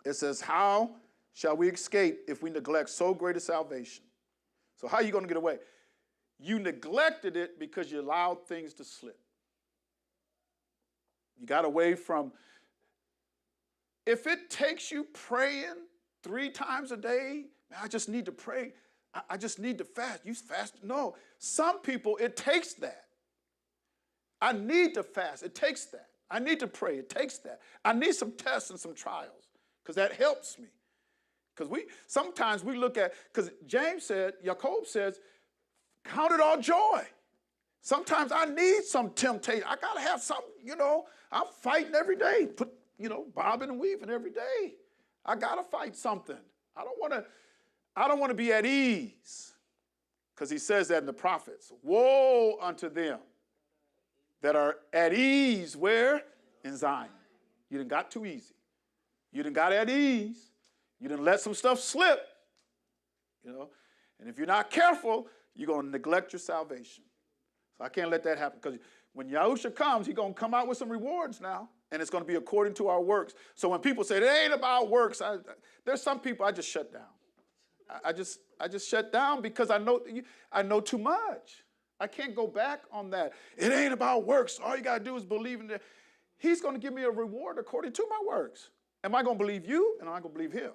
It says, how shall we escape if we neglect so great a salvation? So how are you going to get away? You neglected it because you allowed things to slip. You got away from, if it takes you praying 3 times a day, man, I just need to pray. I just need to fast. You fast? No. Some people, it takes that. I need to fast. It takes that. I need to pray. It takes that. I need some tests and some trials because that helps me. Because sometimes we look at, because James said, Jacob says, count it all joy. Sometimes I need some temptation. I got to have some, you know, I'm fighting every day. Bobbing and weaving every day. I got to fight something. I don't want to be at ease. Because he says that in the prophets. Woe unto them that are at ease, where? In Zion. You done got too easy. You done got at ease. You done let some stuff slip. You know, and if you're not careful, you're going to neglect your salvation. So I can't let that happen. Because when Yahusha comes, he's going to come out with some rewards now. And it's going to be according to our works. So when people say, it ain't about works, there's some people I just shut down. I just shut down because I know too much. I can't go back on that. It ain't about works. All you got to do is believe in it. He's going to give me a reward according to my works. Am I going to believe you? And am I going to believe him?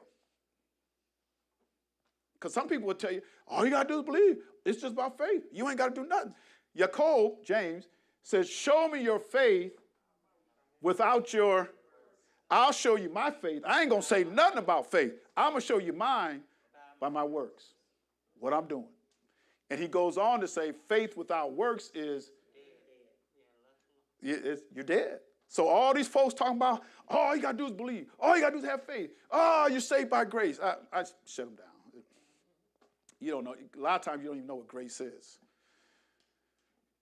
Because some people will tell you, all you got to do is believe. It's just about faith. You ain't got to do nothing. Jacob, James, says, show me your faith without I'll show you my faith. I ain't going to say nothing about faith. I'm going to show you mine by my works, what I'm doing. And he goes on to say, faith without works is, you're dead. So all these folks talking about, all you got to do is believe. All you got to do is have faith. Oh, you're saved by grace. I shut them down. You don't know. A lot of times you don't even know what grace is.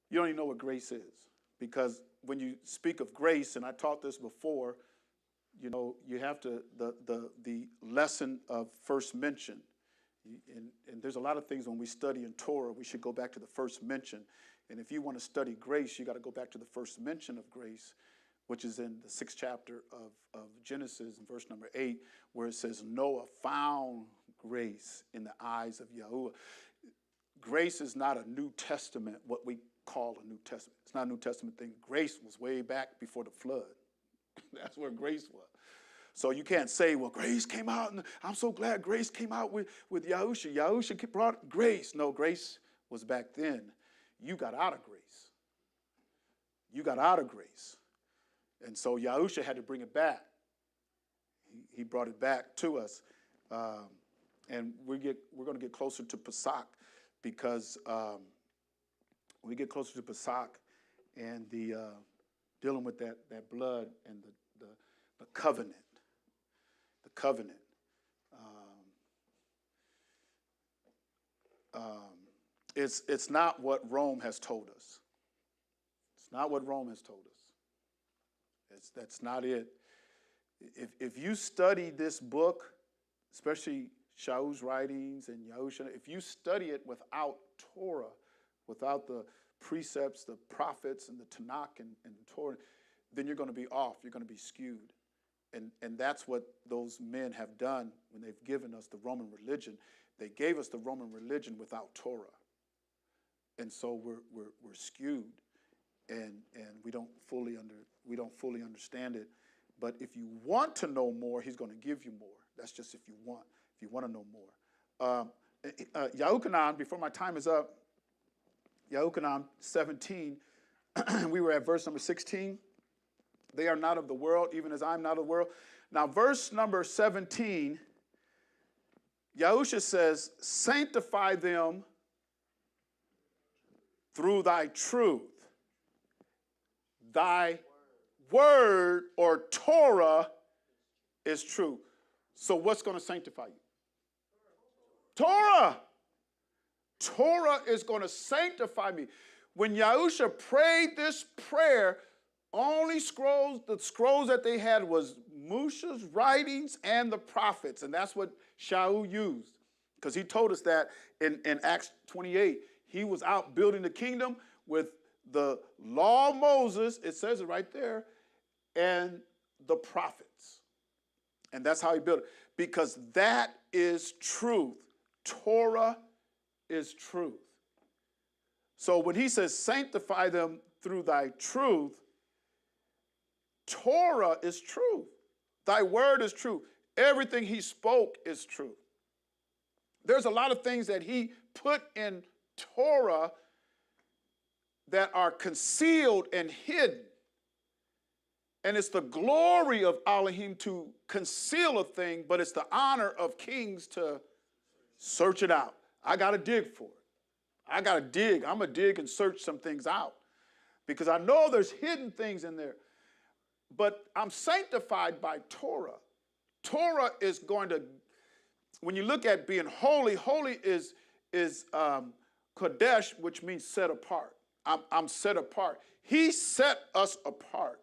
You don't even know what grace is. Because when you speak of grace, and I taught this before, you know, you have to, the lesson of first mention. And there's a lot of things when we study in Torah, we should go back to the first mention. And if you want to study grace, you got to go back to the first mention of grace, which is in the 6th chapter of Genesis, in verse number 8, where it says, Noah found grace in the eyes of Yahuwah. Grace is not a New Testament, what we call a New Testament. It's not a New Testament thing. Grace was way back before the flood. That's where grace was. So you can't say, well, grace came out, and I'm so glad grace came out with Yahusha. Yahusha brought grace. No, grace was back then. You got out of grace. You got out of grace. And so Yahusha had to bring it back. He brought it back to us. And we're going to get closer to Pesach because we get closer to Pesach and the dealing with that blood and the covenant. The covenant. It's not what Rome has told us. It's not what Rome has told us. That's not it. If you study this book, especially Shaul's writings and Yahusha, if you study it without Torah, without the precepts, the prophets, and the Tanakh and Torah, then you're going to be off. You're going to be skewed. And that's what those men have done when they've given us the Roman religion. They gave us the Roman religion without Torah. And so we're skewed, and we don't fully understand it. But if you want to know more, he's going to give you more. That's just if you want to know more. Yahuchanan, before my time is up, Yahuchanan 17, we were at verse number 16. They are not of the world, even as I'm not of the world. Now, verse number 17, Yahusha says, sanctify them through thy truth. Thy word or Torah is true. So what's going to sanctify you? Torah. Torah is going to sanctify me. When Yahusha prayed this prayer, only the scrolls that they had was Moshe's writings and the prophets. And that's what Shaul used. Because he told us that in Acts 28. He was out building the kingdom with the law of Moses, it says it right there, and the prophets. And that's how he built it. Because that is truth. Torah is truth. So when he says, sanctify them through thy truth, Torah is truth. Thy word is true. Everything he spoke is true. There's a lot of things that he put in Torah that are concealed and hidden. And it's the glory of Elohim to conceal a thing, but it's the honor of kings to search it out. I got to dig for it. I got to dig. I'm going to dig and search some things out because I know there's hidden things in there. But I'm sanctified by Torah. Torah is going to, when you look at being holy, holy is Kodesh, which means set apart. I'm set apart. He set us apart.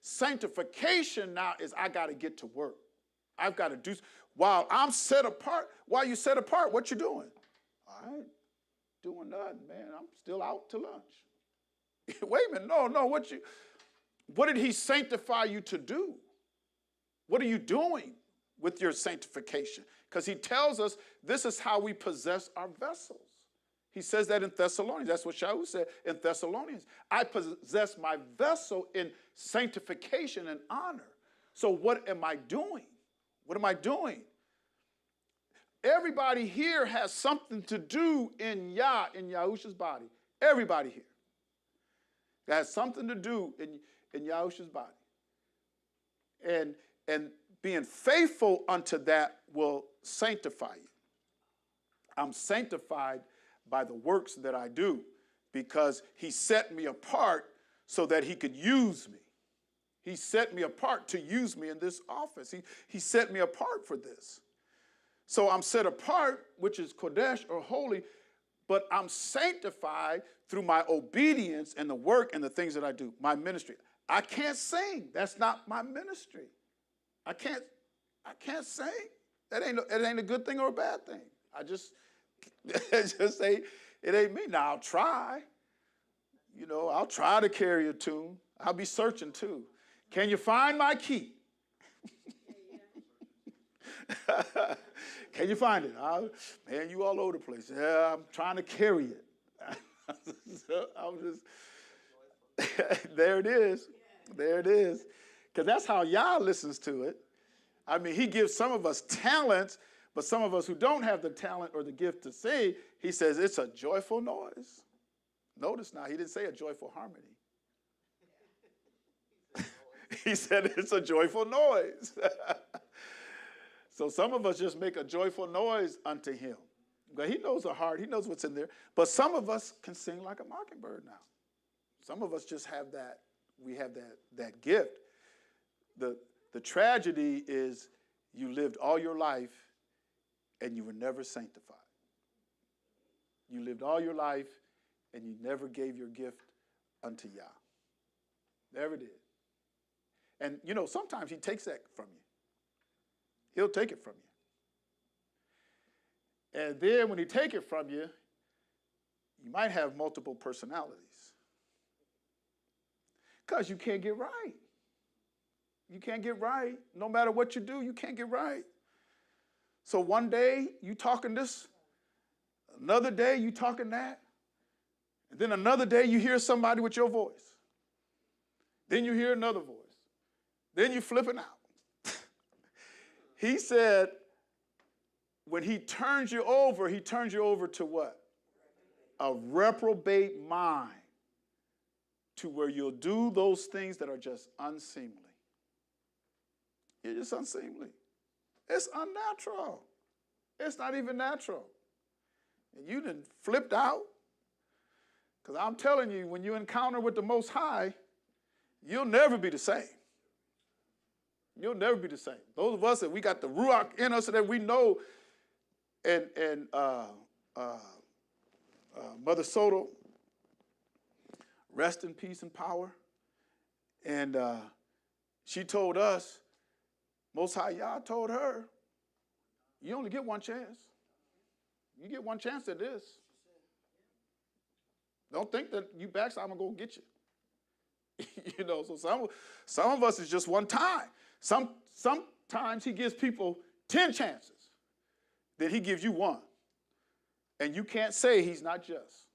Sanctification now is I got to get to work. I've got to do, while I'm set apart, while you set apart, what you doing? I ain't doing nothing, man. I'm still out to lunch. Wait a minute, no, what did he sanctify you to do? What are you doing with your sanctification? Because he tells us this is how we possess our vessels. He says that in Thessalonians. That's what Shaul said in Thessalonians. I possess my vessel in sanctification and honor. So what am I doing? What am I doing? Everybody here has something to do in Yahusha's body. Everybody here has something to do in Yahusha's body. And being faithful unto that will sanctify you. I'm sanctified by the works that I do because he set me apart so that he could use me. He set me apart to use me in this office. He set me apart for this. So I'm set apart, which is Kodesh or holy, but I'm sanctified through my obedience and the work and the things that I do, my ministry. I can't sing. That's not my ministry. I can't sing. It ain't a good thing or a bad thing. I just say it ain't me. Now I'll try. I'll try to carry a tune. I'll be searching too. Can you find my key? Can you find it? Man, you all over the place. Yeah, I'm trying to carry it. I'm just, there it is. There it is. Because that's how Yah listens to it. I mean, he gives some of us talents, but some of us who don't have the talent or the gift to sing, he says it's a joyful noise. Notice now, he didn't say a joyful harmony. He said it's a joyful noise. So some of us just make a joyful noise unto him. But he knows the heart. He knows what's in there. But some of us can sing like a mockingbird now. Some of us just have that. We have that gift. The tragedy is you lived all your life and you were never sanctified. You lived all your life and you never gave your gift unto Yah. Never did. And, sometimes he takes that from you. He'll take it from you. And then when he take it from you, you might have multiple personalities. Because you can't get right. You can't get right. No matter what you do, you can't get right. So one day you talking this, another day you talking that, and then another day you hear somebody with your voice. Then you hear another voice. Then you flipping out. He said, when he turns you over to what? A reprobate mind, to where you'll do those things that are just unseemly. You're just unseemly. It's unnatural. It's not even natural. And you done flipped out. Because I'm telling you, when you encounter with the Most High, you'll never be the same. You'll never be the same. Those of us that we got the Ruach in us so that we know, and Mother Soto, rest in peace and power. And she told us, Most High Yah told her, you only get one chance. You get one chance at this. Don't think that you backslide, I'm going to go get you. You know, so some of us is just one time. Sometimes he gives people 10 chances. Then he gives you one. And you can't say he's not just.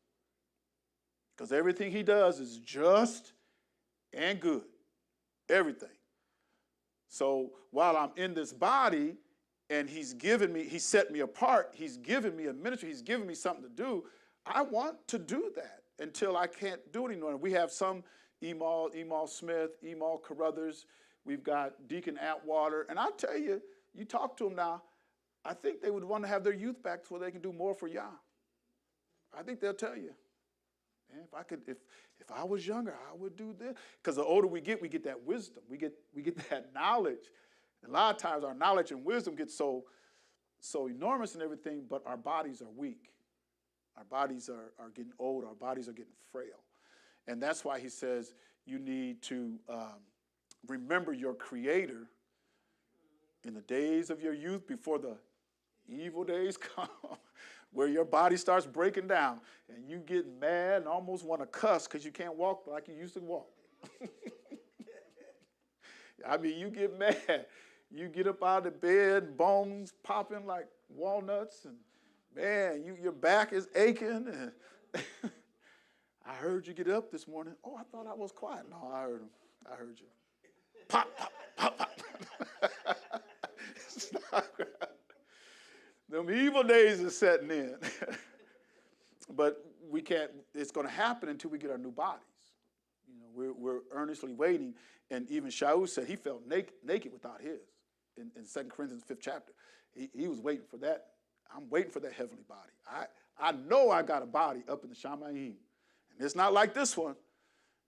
Because everything he does is just and good. Everything. So while I'm in this body and he set me apart, he's given me a ministry, he's given me something to do, I want to do that until I can't do it anymore. We have some Emal Smith, Emal Carruthers, we've got Deacon Atwater, and I tell you, you talk to them now, I think they would want to have their youth back so they can do more for Yah. I think they'll tell you. Man, if I was younger, I would do this. Because the older we get that wisdom. We get that knowledge. And a lot of times our knowledge and wisdom get so enormous and everything, but our bodies are weak. Our bodies are getting old. Our bodies are getting frail. And that's why he says you need to remember your Creator in the days of your youth before the evil days come, where your body starts breaking down and you get mad and almost want to cuss because you can't walk like you used to walk. I mean, you get mad. You get up out of bed, bones popping like walnuts, and man, your back is aching. And I heard you get up this morning. Oh, I thought I was quiet. No, I heard him. I heard you. Pop, pop, pop, pop. It's not right. Them evil days are setting in. But we can't, it's going to happen until we get our new bodies. You know, we're earnestly waiting. And even Shaul said he felt naked without his in 2 Corinthians 5th chapter. He was waiting for that. I'm waiting for that heavenly body. I know I got a body up in the Shamayim. And it's not like this one.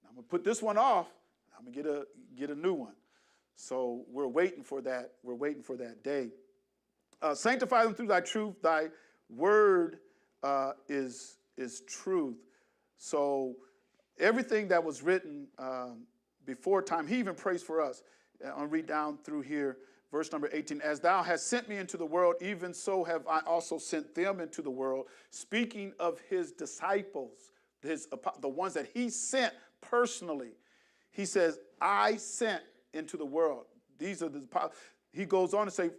I'm going to put this one off. I'm going to get a new one. So we're waiting for that. We're waiting for that day. Sanctify them through thy truth. Thy word is truth. So everything that was written before time, he even prays for us. I'll read down through here, verse number 18. As thou hast sent me into the world, even so have I also sent them into the world. Speaking of his disciples, the ones that he sent personally. He says, I sent into the world. These are he goes on to say,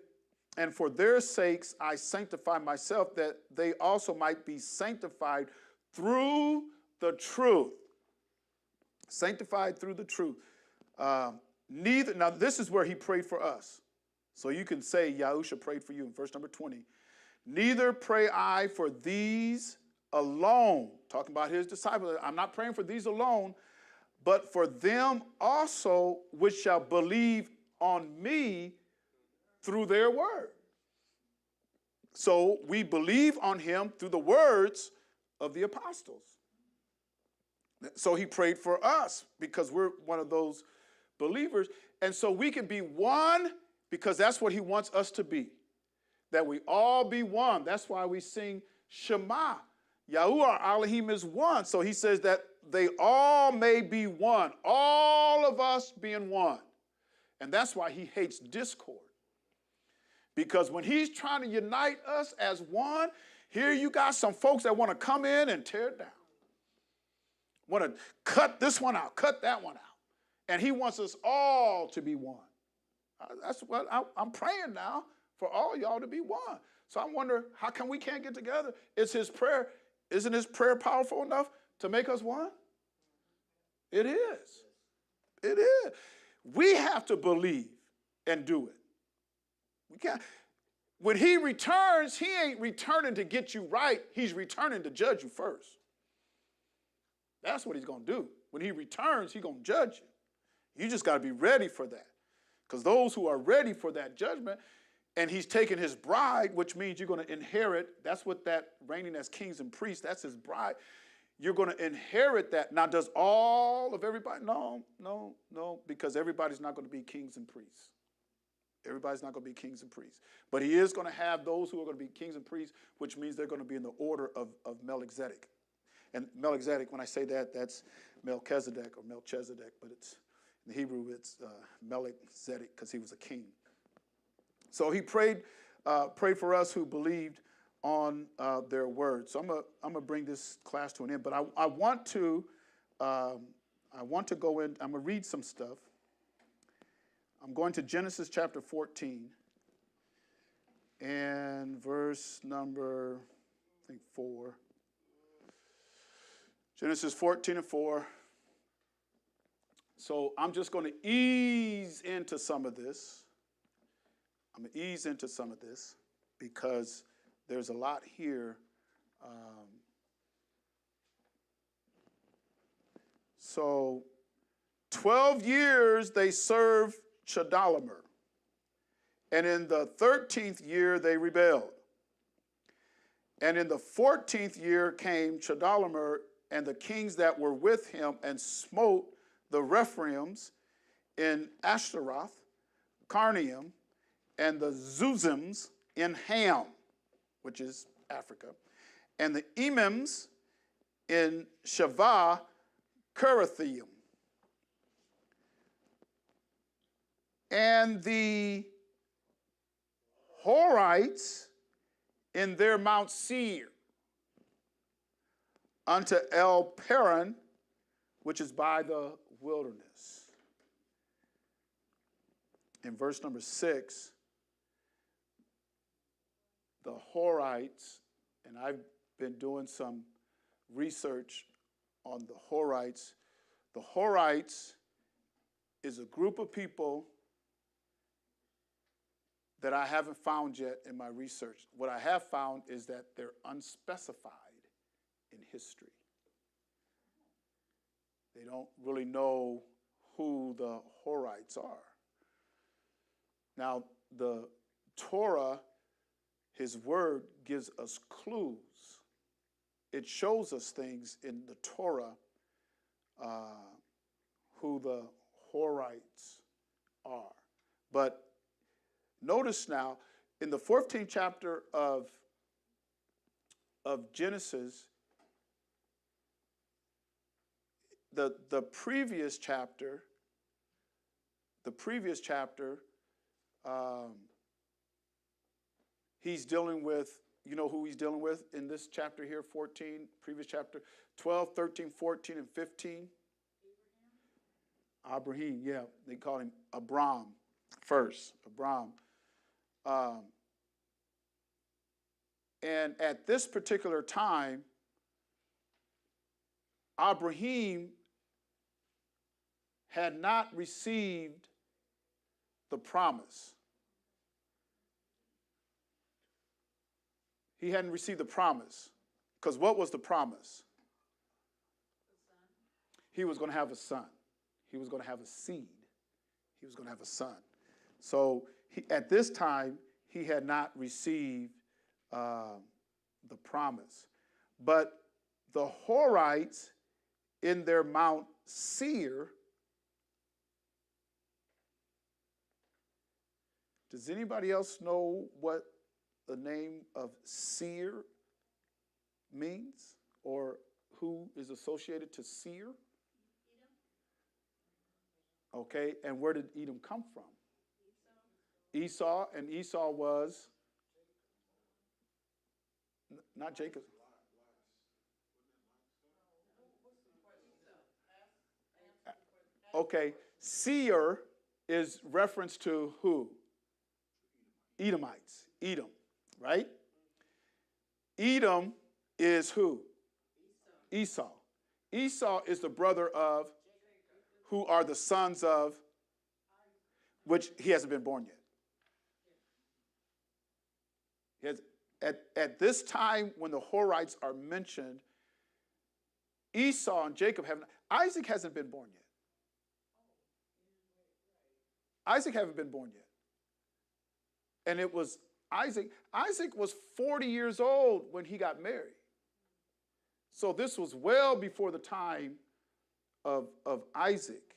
and for their sakes I sanctify myself, that they also might be sanctified through the truth. Sanctified through the truth. Now this is where he prayed for us. So you can say Yahusha prayed for you in verse number 20. Neither pray I for these alone. Talking about his disciples. I'm not praying for these alone, but for them also which shall believe on me through their word. So we believe on him through the words of the apostles. So he prayed for us because we're one of those believers. And so we can be one because that's what he wants us to be. That we all be one. That's why we sing Shema. Yahuwah Elohim is one. So he says that they all may be one. All of us being one. And that's why he hates discord. Because when he's trying to unite us as one, here you got some folks that want to come in and tear it down. Want to cut this one out, cut that one out. And he wants us all to be one. That's what I'm praying now, for all y'all to be one. So I wonder, how come we can't get together? It's his prayer. Isn't his prayer powerful enough to make us one? It is. It is. We have to believe and do it. We can't. when he returns, he ain't returning to get you right. He's returning to judge you first. That's what he's going to do. When he returns, he's going to judge you. You just got to be ready for that. Because those who are ready for that judgment, and he's taking his bride, which means you're going to inherit. That's what that reigning as kings and priests, that's his bride. You're going to inherit that. Now, does all of everybody? No, because everybody's not going to be kings and priests. Everybody's not going to be kings and priests. But he is going to have those who are going to be kings and priests, which means they're going to be in the order of Melchizedek. And Melchizedek, when I say that, that's Melchizedek or Melchizedek, but it's in Hebrew it's Melchizedek because he was a king. So he prayed for us who believed on their word. So I'm gonna bring this class to an end, but I want to go in. I'm gonna read some stuff. I'm going to Genesis chapter 14 and verse number, I think 4. Genesis 14 and 4. So I'm just going to ease into some of this. I'm going to ease into some of this because there's a lot here. So 12 years they served Chedorlaomer, and in the 13th year they rebelled. And in the 14th year came Chedorlaomer and the kings that were with him and smote the Rephaims in Ashtaroth, Carnaim, and the Zuzims in Ham, which is Africa, and the Emims in Shavah, Kiriathaim. And the Horites in their Mount Seir, unto El Paran, which is by the wilderness. In verse number 6, the Horites, and I've been doing some research on the Horites. The Horites is a group of people that I haven't found yet in my research. What I have found is that they're unspecified in history. They don't really know who the Horites are. Now, the Torah, his word, gives us clues. It shows us things in the Torah who the Horites are. But notice now, in the 14th chapter of Genesis, the previous chapter, he's dealing with, you know who he's dealing with in this chapter here, 14, previous chapter, 12, 13, 14, and 15? Abraham, yeah, they call him Abram first, Abram. And at this particular time, Abraham had not received the promise. He hadn't received the promise. Because what was the promise? He was going to have a son. He was going to have a seed. He was going to have a son. So at this time, he had not received the promise. But the Horites in their Mount Seir, does anybody else know what the name of Seir means, or who is associated to Seir? Okay, and where did Edom come from? Esau, and Esau was not Jacob. Okay, Seir is reference to who? Edomites, Edom, right? Edom is who? Esau. Esau is the brother of, who are the sons of, which he hasn't been born yet. At this time when the Horites are mentioned, Esau and Jacob Isaac hasn't been born yet. Isaac haven't been born yet. And it was Isaac. Isaac was 40 years old when he got married. So this was well before the time of Isaac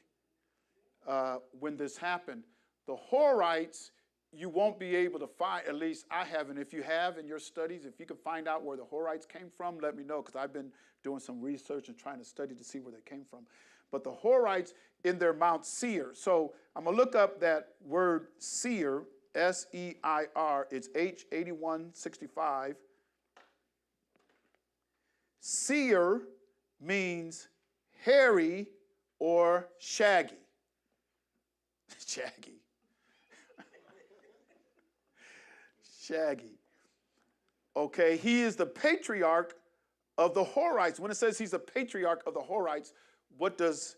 when this happened. The Horites, you won't be able to find, at least I haven't. If you have in your studies, if you can find out where the Horites came from, let me know, because I've been doing some research and trying to study to see where they came from. But the Horites in their Mount Seir. So I'm going to look up that word Seir, S-E-I-R. It's H8165. Seir means hairy or shaggy. Shaggy. Shaggy. Okay, he is the patriarch of the Horites. When it says he's the patriarch of the Horites, what does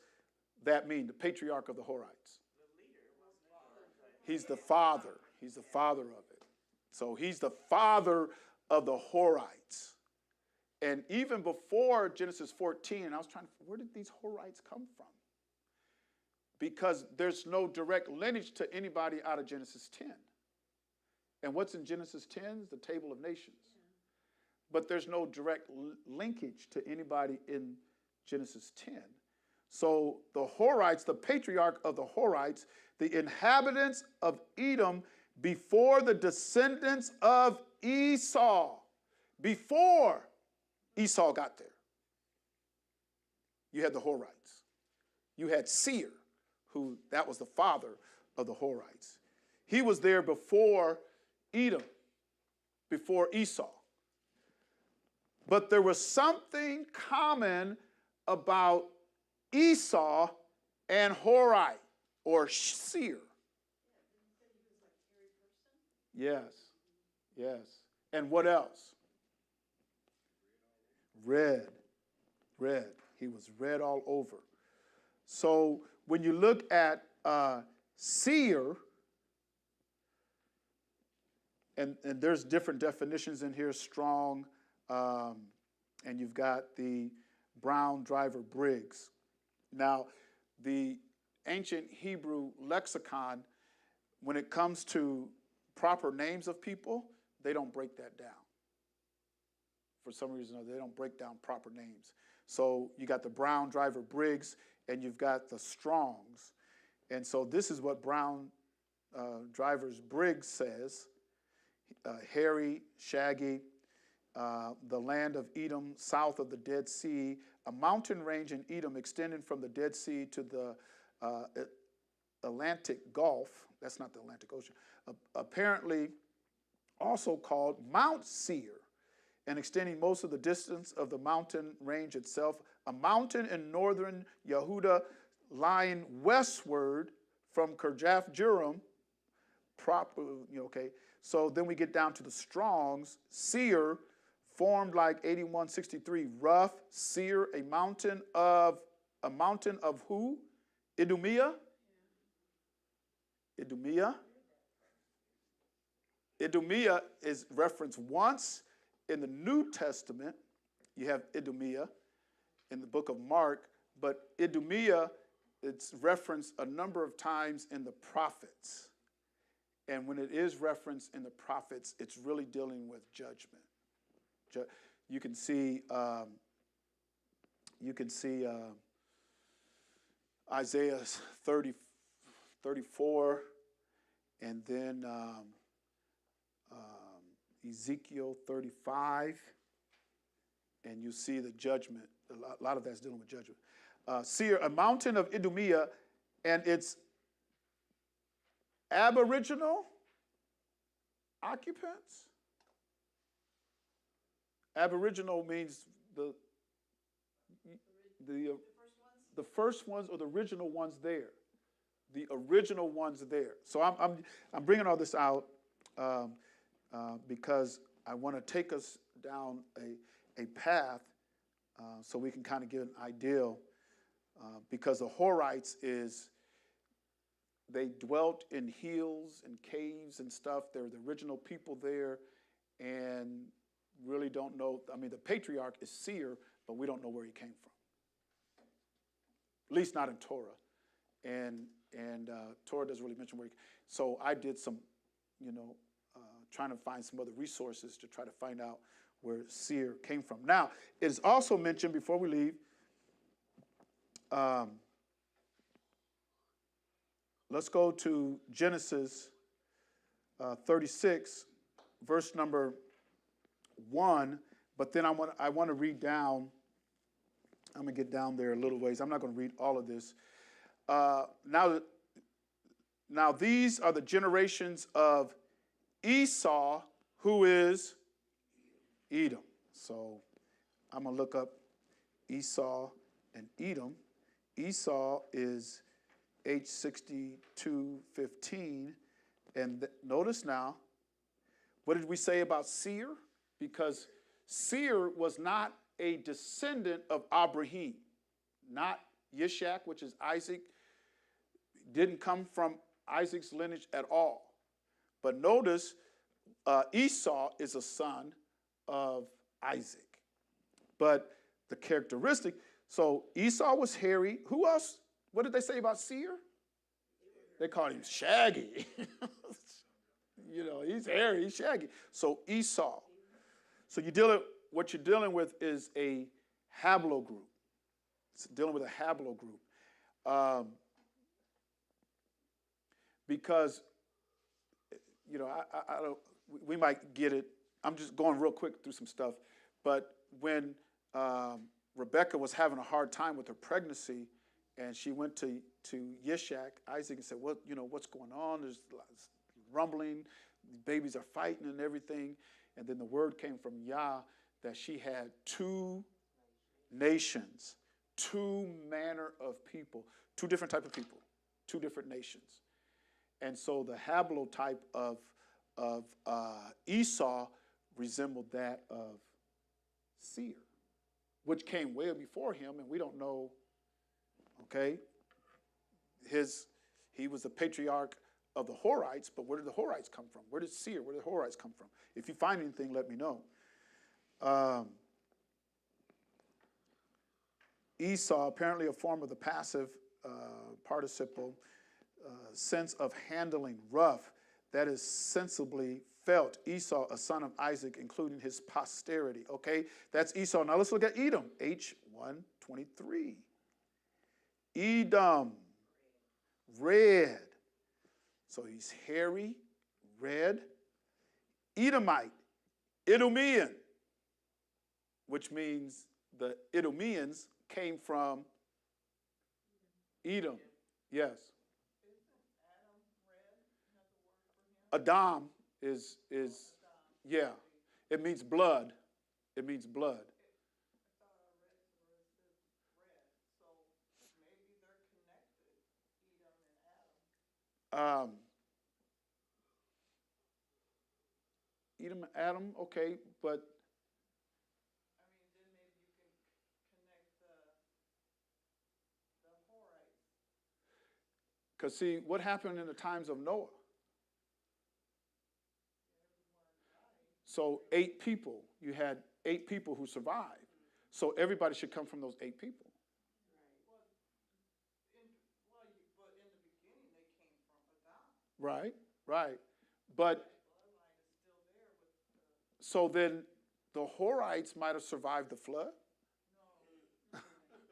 that mean, the patriarch of the Horites? He's the father. He's the father of it. So he's the father of the Horites. And even before Genesis 14, I was trying to, where did these Horites come from? Because there's no direct lineage to anybody out of Genesis 10. And what's in Genesis 10 is the table of nations. But there's no direct linkage to anybody in Genesis 10. So the Horites, the patriarch of the Horites, the inhabitants of Edom before the descendants of Esau, before Esau got there. You had the Horites. You had Seir, who that was the father of the Horites. He was there before Edom, before Esau. But there was something common about Esau and Hori, or Seir. Yes, yes. And what else? Red. Red. He was red all over. So when you look at Seir, and there's different definitions in here, strong, and you've got the Brown Driver Briggs. Now, the ancient Hebrew lexicon, when it comes to proper names of people, they don't break that down. For some reason or other, they don't break down proper names. So you got the Brown Driver Briggs, and you've got the Strongs. And so this is what Brown Drivers Briggs says. Hairy, shaggy, the land of Edom, south of the Dead Sea, a mountain range in Edom extending from the Dead Sea to the Atlantic Gulf. That's not the Atlantic Ocean. Apparently also called Mount Seir, and extending most of the distance of the mountain range itself, a mountain in northern Yehuda lying westward from Kirjath Jearim, okay. So then we get down to the Strongs. Seir, formed like 8163, rough. Seir, a mountain of who? Idumea? Idumea? Idumea is referenced once in the New Testament. You have Idumea in the book of Mark, but Idumea, it's referenced a number of times in the prophets. And when it is referenced in the prophets, it's really dealing with judgment. You can see Isaiah 30, 34, and then Ezekiel 35, and you see the judgment. A lot of that's dealing with judgment. Seir, a mountain of Idumea, and its Aboriginal occupants. Aboriginal means the first ones or the original ones there. The original ones there. So I'm bringing all this out because I want to take us down a path so we can kind of get an idea because the Horites they dwelt in hills and caves and stuff. They're the original people there, and really don't know. I mean, the patriarch is Seir, but we don't know where he came from. At least not in Torah. And Torah doesn't really mention where he came. So I did some, trying to find some other resources to try to find out where Seir came from. Now, it is also mentioned, before we leave, let's go to Genesis 36, verse number 1. But then I want to read down. I'm going to get down there a little ways. I'm not going to read all of this. Now these are the generations of Esau, who is Edom. So I'm going to look up Esau and Edom. Esau is H6215. And notice now, what did we say about Seir? Because Seir was not a descendant of Abraham, not Yishak, which is Isaac, didn't come from Isaac's lineage at all. But notice Esau is a son of Isaac. But the characteristic, so Esau was hairy. Who else? What did they say about Seir? They called him Shaggy. He's hairy, he's shaggy. So Esau. So what you're dealing with is a haplogroup. It's dealing with a haplogroup. Because, I don't, we might get it. I'm just going real quick through some stuff. But when Rebecca was having a hard time with her pregnancy, and she went to Yishak, Isaac, and said, what's going on? There's rumbling, babies are fighting and everything. And then the word came from Yah that she had two nations, two manner of people, two different type of people, two different nations. And so the haplotype of Esau resembled that of Seir, which came way before him, and we don't know, okay? He was the patriarch of the Horites, but where did the Horites come from? Where did Seir, where did the Horites come from? If you find anything, let me know. Esau, apparently a form of the passive participle, sense of handling, rough, that is sensibly felt. Esau, a son of Isaac, including his posterity. Okay, that's Esau. Now let's look at Edom, H123. Edom, red. So he's hairy, red. Edomite, Idumean, which means the Idumeans came from Edom. Yes. Adam is yeah. It means blood. It means blood. Edom and Adam, okay, but then maybe you can connect the Horites. because see, what happened in the times of Noah? So 8 people, you had 8 people who survived. So everybody should come from those 8 people. But in the beginning they came from Adam. Right. But so then the Horites might have survived the flood? No, I'm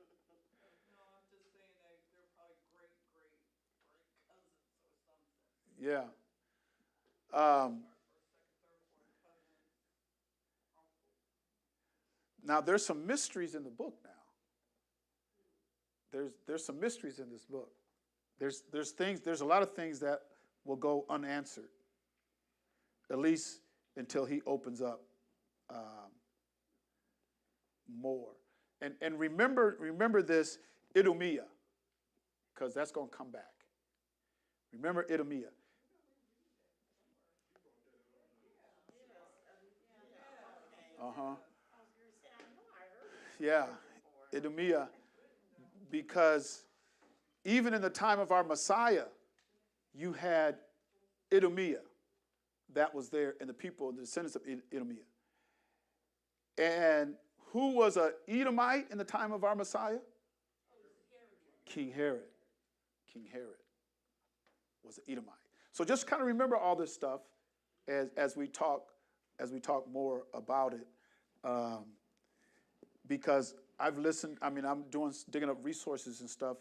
just saying that they're probably great cousins or something. Yeah. Now there's some mysteries in the book now. There's some mysteries in this book. There's a lot of things that will go unanswered, at least until he opens up more. And remember this, Idumea, because that's going to come back. Remember Idumea. Uh-huh. Yeah, Idumea, because even in the time of our Messiah, you had Idumea, that was there, and the people, the descendants of Edomiah. And who was a Edomite in the time of our Messiah? King Herod. King Herod was an Edomite. So just kind of remember all this stuff as we talk more about it, because I've listened. I mean, I'm digging up resources and stuff,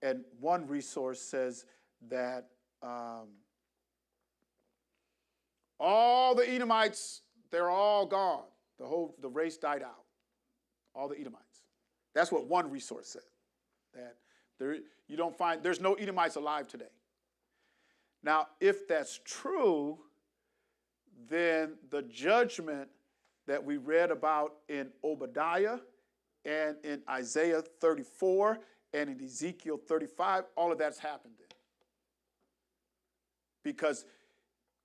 and one resource says that all the Edomites, they're all gone. The race died out. All the Edomites. That's what one resource said. That there's no Edomites alive today. Now, if that's true, then the judgment that we read about in Obadiah and in Isaiah 34 and in Ezekiel 35, all of that's happened then. Because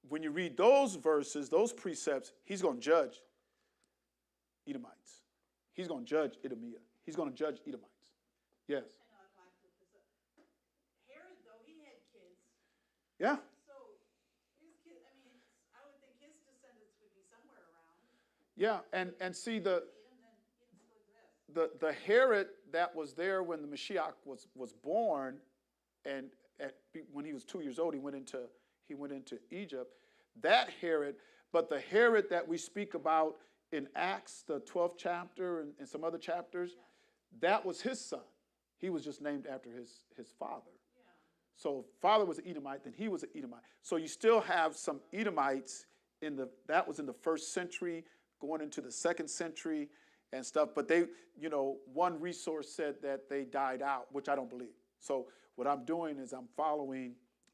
when you read those verses, those precepts, he's going to judge Edomites. He's going to judge Edomia. He's going to judge Edomites. Yes. Herod, though, he had kids. Yeah. So his kids, I mean, I would think his descendants would be somewhere around. Yeah, and see the Edom still exists. the Herod that was there when the Mashiach was born, and when he was 2 years old, he went into Egypt. That Herod, but the Herod that we speak about in Acts, the 12th chapter, and some other chapters, that was his son. He was just named after his father. Yeah. So if father was an Edomite, then he was an Edomite. So you still have some Edomites that was in the 1st century, going into the 2nd century and stuff. But they, one resource said that they died out, which I don't believe. So what I'm doing is I'm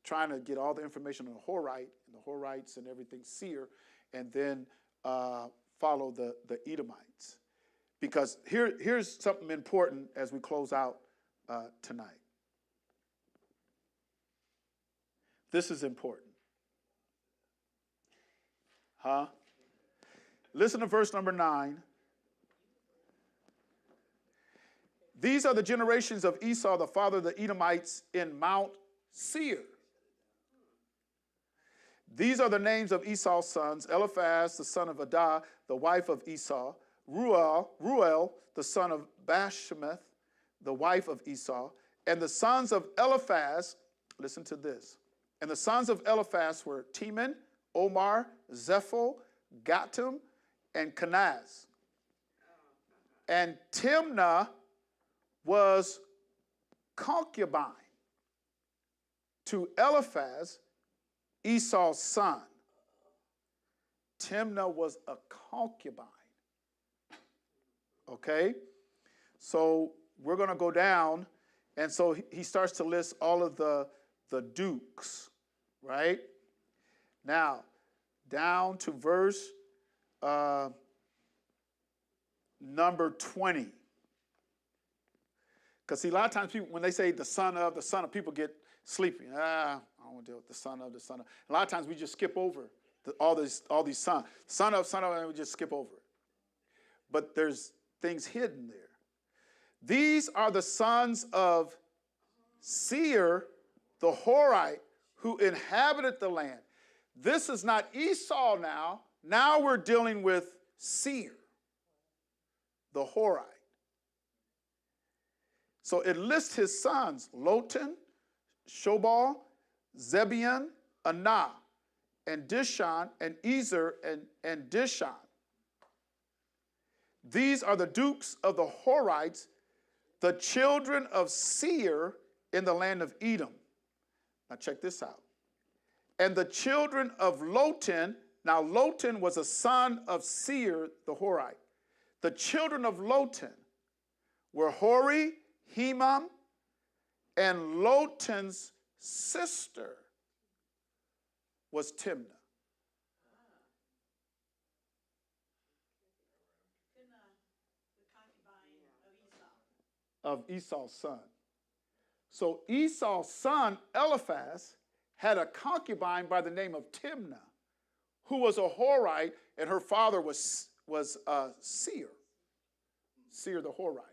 trying to get all the information on the Horite and the Horites and everything, seer, and then follow the Edomites. Because here's something important as we close out tonight. This is important. Listen to verse number 9. These are the generations of Esau, the father of the Edomites, in Mount Seir. These are the names of Esau's sons: Eliphaz, the son of Adah, the wife of Esau; Ruel, the son of Bashemath, the wife of Esau. And the sons of Eliphaz, listen to this. And the sons of Eliphaz were Teman, Omar, Zepho, Gatam, and Kenaz. And Timnah was concubine to Eliphaz, Esau's son. Timnah was a concubine. Okay? So we're going to go down, and so he starts to list all of the dukes, right? Now, down to verse number 20. Because see, a lot of times people, when they say the son of, people get sleepy. I don't want to deal with the son of. A lot of times we just skip over all these sons. Son of, and we just skip over it. But there's things hidden there. These are the sons of Seir, the Horite, who inhabited the land. This is not Esau now. Now we're dealing with Seir, the Horite. So it lists his sons: Lotan, Shobal, Zebion, Anah, and Dishon, and Ezer, and Dishon. These are the dukes of the Horites, the children of Seir in the land of Edom. Now check this out. And the children of Lotan, now Lotan was a son of Seir, the Horite. The children of Lotan were Hori, Hemam, and Lotan's sister was Timnah. Timnah, the concubine of Esau. Of Esau's son. So Esau's son, Eliphaz, had a concubine by the name of Timnah, who was a Horite, and her father was Seir. Seir the Horite.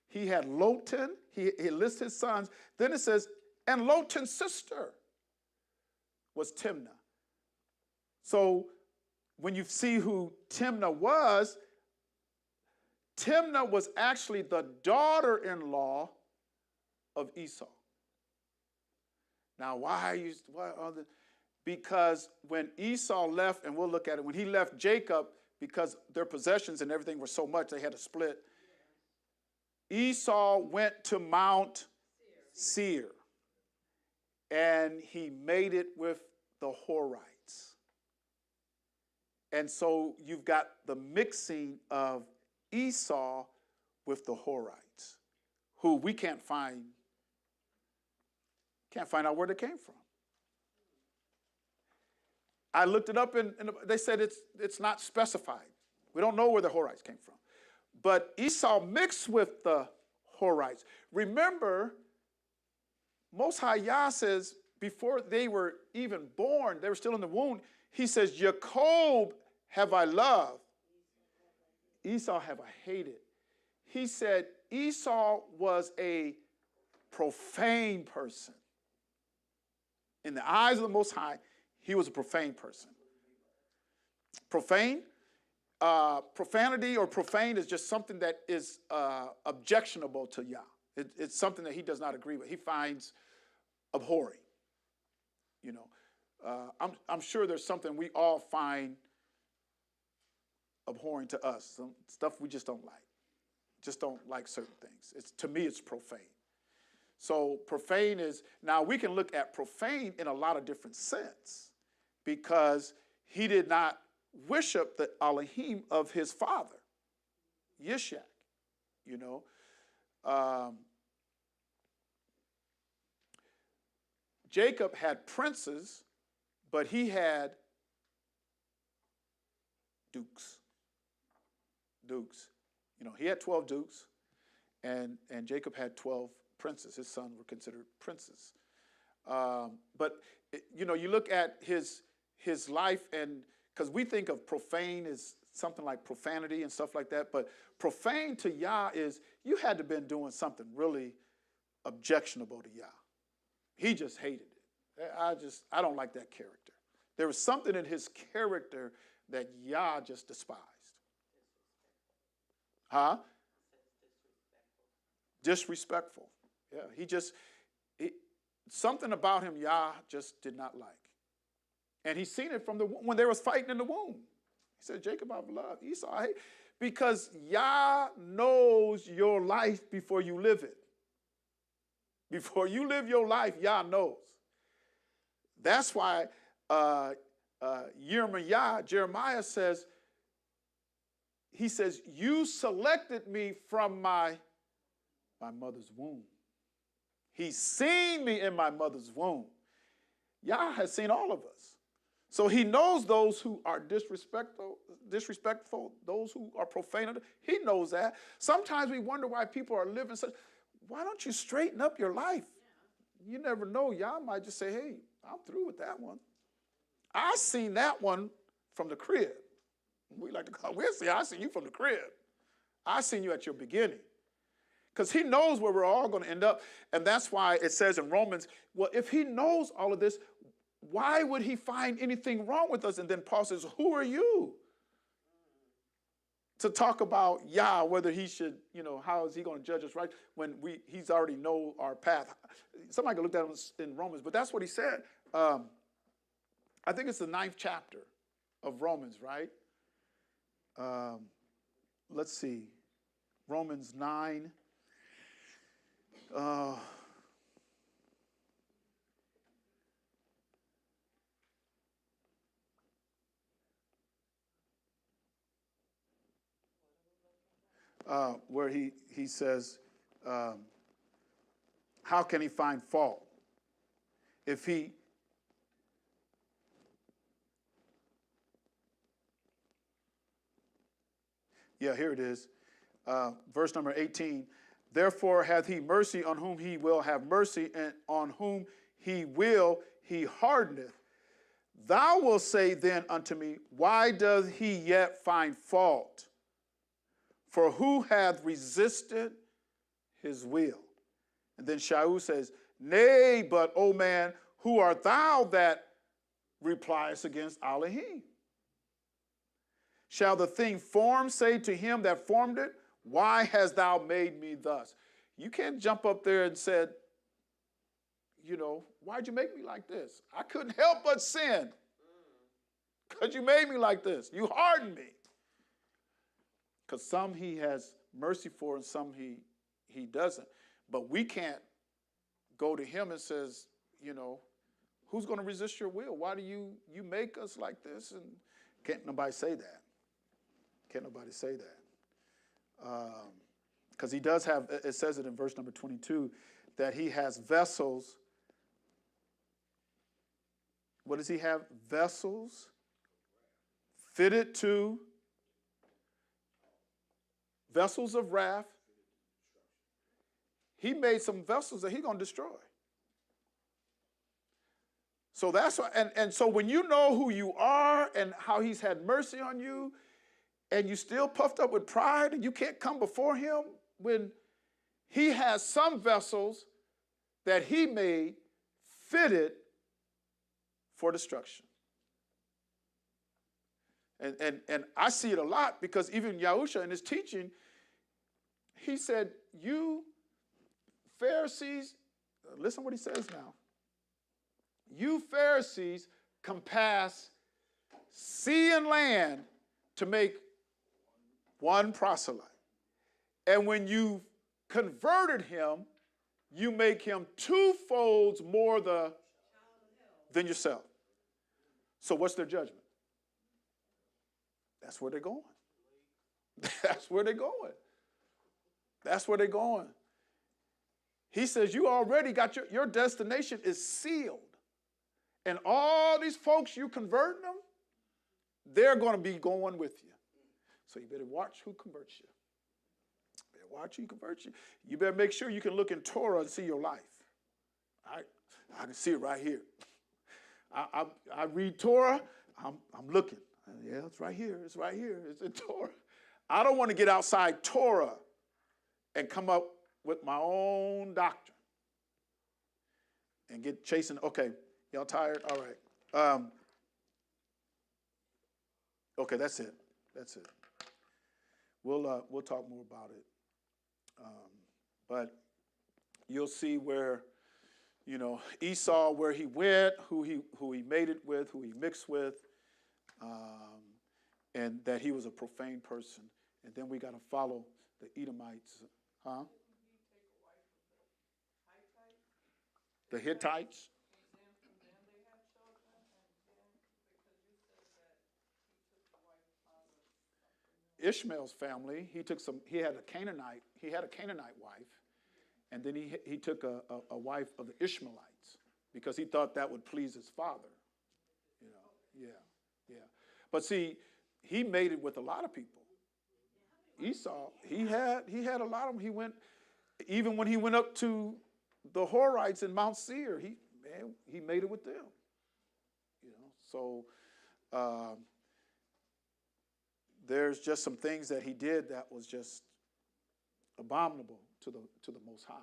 He had Lotan, he lists his sons. Then it says, and Lotan's sister was Timnah. So when you see who Timnah was actually the daughter-in-law of Esau. Now, because when Esau left, and we'll look at it, when he left Jacob, because their possessions and everything were so much, they had to split. Esau went to Mount Seir, and he made it with the Horites. And so you've got the mixing of Esau with the Horites, who we can't find out where they came from. I looked it up, and they said it's not specified. We don't know where the Horites came from. But Esau mixed with the Horites. Remember, Most High Yah says before they were even born, they were still in the womb, he says, Jacob have I loved, Esau have I hated. He said Esau was a profane person. In the eyes of the Most High, he was a profane person. Profane? Profanity or profane is just something that is objectionable to Yah. It's something that he does not agree with. He finds abhorring. You know, I'm sure there's something we all find abhorring to us. Some stuff we just don't like. Just don't like certain things. To me, it's profane. So profane is, now we can look at profane in a lot of different sense, because he did not worship the Elohim of his father, Yishak, you know. Jacob had princes, but he had dukes. Dukes. You know, he had 12 dukes, and Jacob had 12 princes. His sons were considered princes. But, you know, you look at his life, and because we think of profane as something like profanity and stuff like that, but profane to Yah is you had to been doing something really objectionable to Yah. He just hated it. I don't like that character. There was something in his character that Yah just despised. Huh? Disrespectful. Yeah, something about him Yah just did not like. And he's seen it from when they was fighting in the womb. He said, Jacob I've loved, Esau I hate. Because Yah knows your life before you live it. Before you live your life, Yah knows. That's why Jeremiah says, he says, you selected me from my mother's womb. He's seen me in my mother's womb. Yah has seen all of us. So he knows those who are disrespectful, those who are profane. He knows that. Sometimes we wonder why people are living such. Why don't you straighten up your life? You never know. Yah might just say, hey, I'm through with that one. I seen that one from the crib. We like to call it, I seen you from the crib. I seen you at your beginning. Because he knows where we're all going to end up. And that's why it says in Romans, well, if he knows all of this, why would he find anything wrong with us? And then Paul says, who are you to talk about Yah, whether he should, you know, how is he going to judge us right when he's already know our path. Somebody could look at him in Romans, but that's what he said. I think it's the 9th chapter of Romans, right? Let's see. Romans 9. Where he says, how can he find fault? If he, here it is, verse number 18. Therefore hath he mercy on whom he will have mercy, and on whom he will he hardeneth. Thou wilt say then unto me, why doth he yet find fault? For who hath resisted his will? And then Shaul says, nay, but, O man, who art thou that replies against Elohim. Shall the thing formed say to him that formed it, why hast thou made me thus? You can't jump up there and said, why'd you make me like this? I couldn't help but sin because you made me like this. You hardened me. Because some he has mercy for and some he doesn't. But we can't go to him and says, who's going to resist your will? Why do you make us like this? And can't nobody say that. Can't nobody say that. Because he does have, it says it in verse number 22, that he has vessels. What does he have? Vessels fitted to vessels of wrath. He made some vessels that he's going to destroy. So that's why, and so when you know who you are and how he's had mercy on you, and you still puffed up with pride and you can't come before him, when he has some vessels that he made fitted for destruction. And I see it a lot because even Yahusha in his teaching, he said, you Pharisees, listen what he says now. You Pharisees compass sea and land to make one proselyte. And when you converted him, you make him twofolds more than yourself. So what's their judgment? That's where they're going. That's where they're going. That's where they're going. He says you already got your destination is sealed. And all these folks you converting them, they're going to be going with you. So you better watch who converts you. Better watch who converts you. You better make sure you can look in Torah and see your life. I can see it right here. I read Torah, I'm looking. Yeah, it's right here. It's right here. It's in Torah. I don't want to get outside Torah and come up with my own doctrine and get chasing. Okay, y'all tired? All right. Okay, that's it. That's it. We'll talk more about it. But you'll see where, Esau, where he went, who he made it with, who he mixed with, and that he was a profane person. And then we got to follow the Edomites. Huh? The Hittites. Ishmael's family, he had a Canaanite wife, and then he took a wife of the Ishmaelites because he thought that would please his father. Yeah. But see, he made it with a lot of people. Esau, he had a lot of them. He went, even when he went up to the Horites in Mount Seir, he made it with them. So there's just some things that he did that was just abominable to the Most High.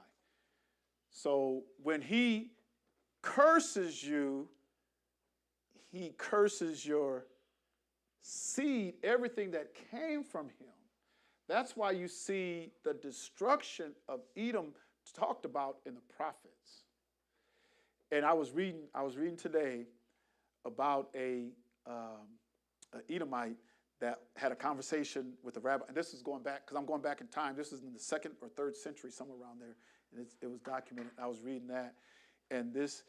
So when he curses you, he curses your seed, everything that came from him. That's why you see the destruction of Edom talked about in the prophets. And I was reading today about a Edomite that had a conversation with a rabbi. And this is going back, because I'm going back in time. This is in the 2nd or 3rd century, somewhere around there. And it was documented. I was reading that. And this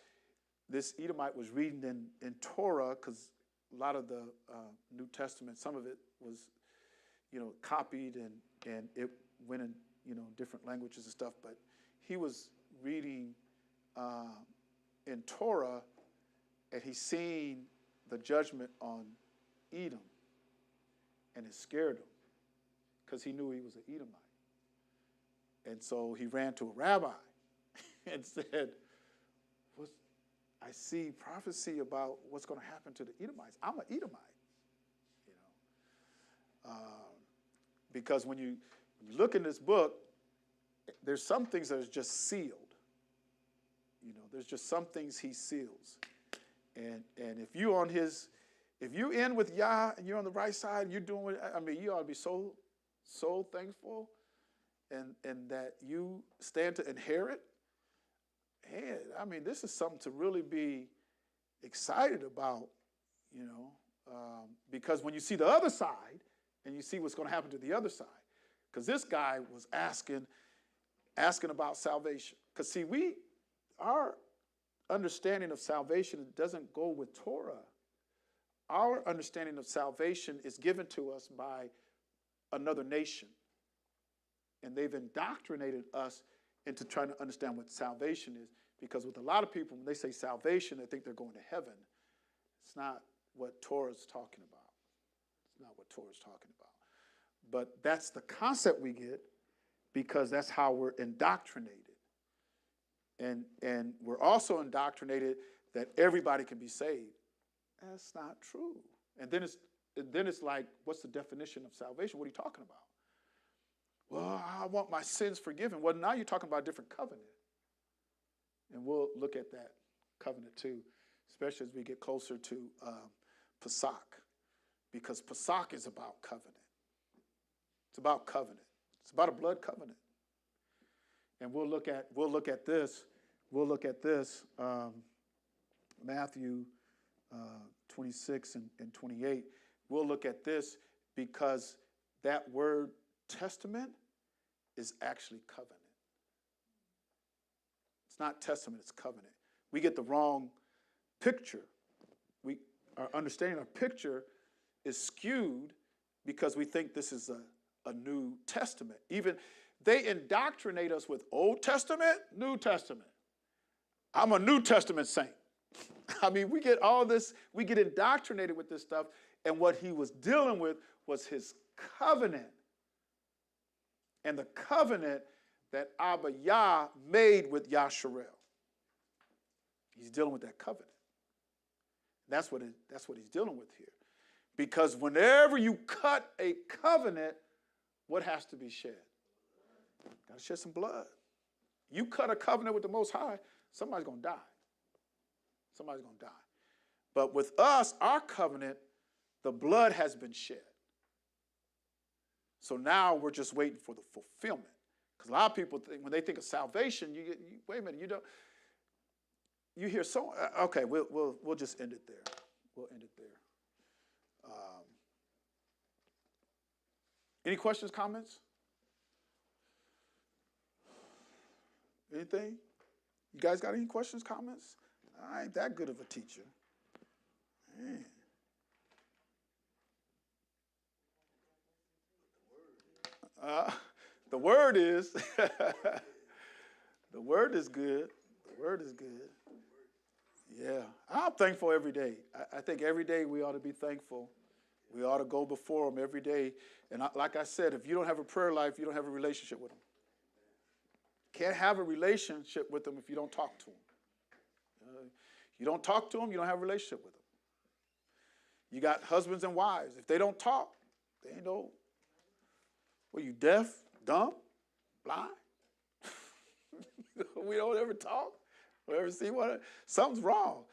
Edomite was reading in Torah, because a lot of the New Testament, some of it was, copied and it went in, different languages and stuff. But he was reading in Torah, and he seen the judgment on Edom. And it scared him because he knew he was an Edomite. And so he ran to a rabbi and said, I see prophecy about what's going to happen to the Edomites. I'm an Edomite. Because when you look in this book, there's some things that are just sealed. There's just some things he seals. And if you in with Yah and you're on the right side, you're doing what, I mean, you ought to be so thankful and that you stand to inherit. Hey, I mean, this is something to really be excited about, because when you see the other side and you see what's going to happen to the other side, because this guy was asking about salvation. Because see, our understanding of salvation doesn't go with Torah. Our understanding of salvation is given to us by another nation. And they've indoctrinated us into trying to understand what salvation is. Because with a lot of people, when they say salvation, they think they're going to heaven. It's not what Torah is talking about. It's not what Torah is talking about. But that's the concept we get because that's how we're indoctrinated. And we're also indoctrinated that everybody can be saved. That's not true. And then it's like, what's the definition of salvation? What are you talking about? Well, I want my sins forgiven. Well, now you're talking about a different covenant. And we'll look at that covenant too, especially as we get closer to Pesach, because Pesach is about covenant. It's about covenant. It's about a blood covenant. And we'll look at this. We'll look at this, Matthew 26 and 28. We'll look at this because that word testament is actually covenant. It's not testament, it's covenant. We get the wrong picture. Our understanding of picture is skewed because we think this is a New Testament. Even they indoctrinate us with Old Testament, New Testament. I'm a New Testament saint. I mean, we get all this, we get indoctrinated with this stuff, and what he was dealing with was his covenant. And the covenant that Abba Yah made with Yasharel. He's dealing with that covenant. That's what he's dealing with here. Because whenever you cut a covenant, what has to be shed? Got to shed some blood. You cut a covenant with the Most High, somebody's going to die. Somebody's going to die. But with us, our covenant, the blood has been shed. So now we're just waiting for the fulfillment. Because a lot of people think, when they think of salvation, wait a minute, you hear so, okay, we'll just end it there. We'll end it there. Any questions, comments? Anything? You guys got any questions, comments? I ain't that good of a teacher. Man. The word is, the word is good. The word is good. Yeah, I'm thankful every day. I think every day we ought to be thankful. We ought to go before him every day. And like I said, if you don't have a prayer life, you don't have a relationship with him. Can't have a relationship with him if you don't talk to him. You don't talk to him, you don't have a relationship with him. You got husbands and wives. If they don't talk, they ain't no. Were you deaf, dumb, blind? We don't ever talk. We ever see what? Something's wrong.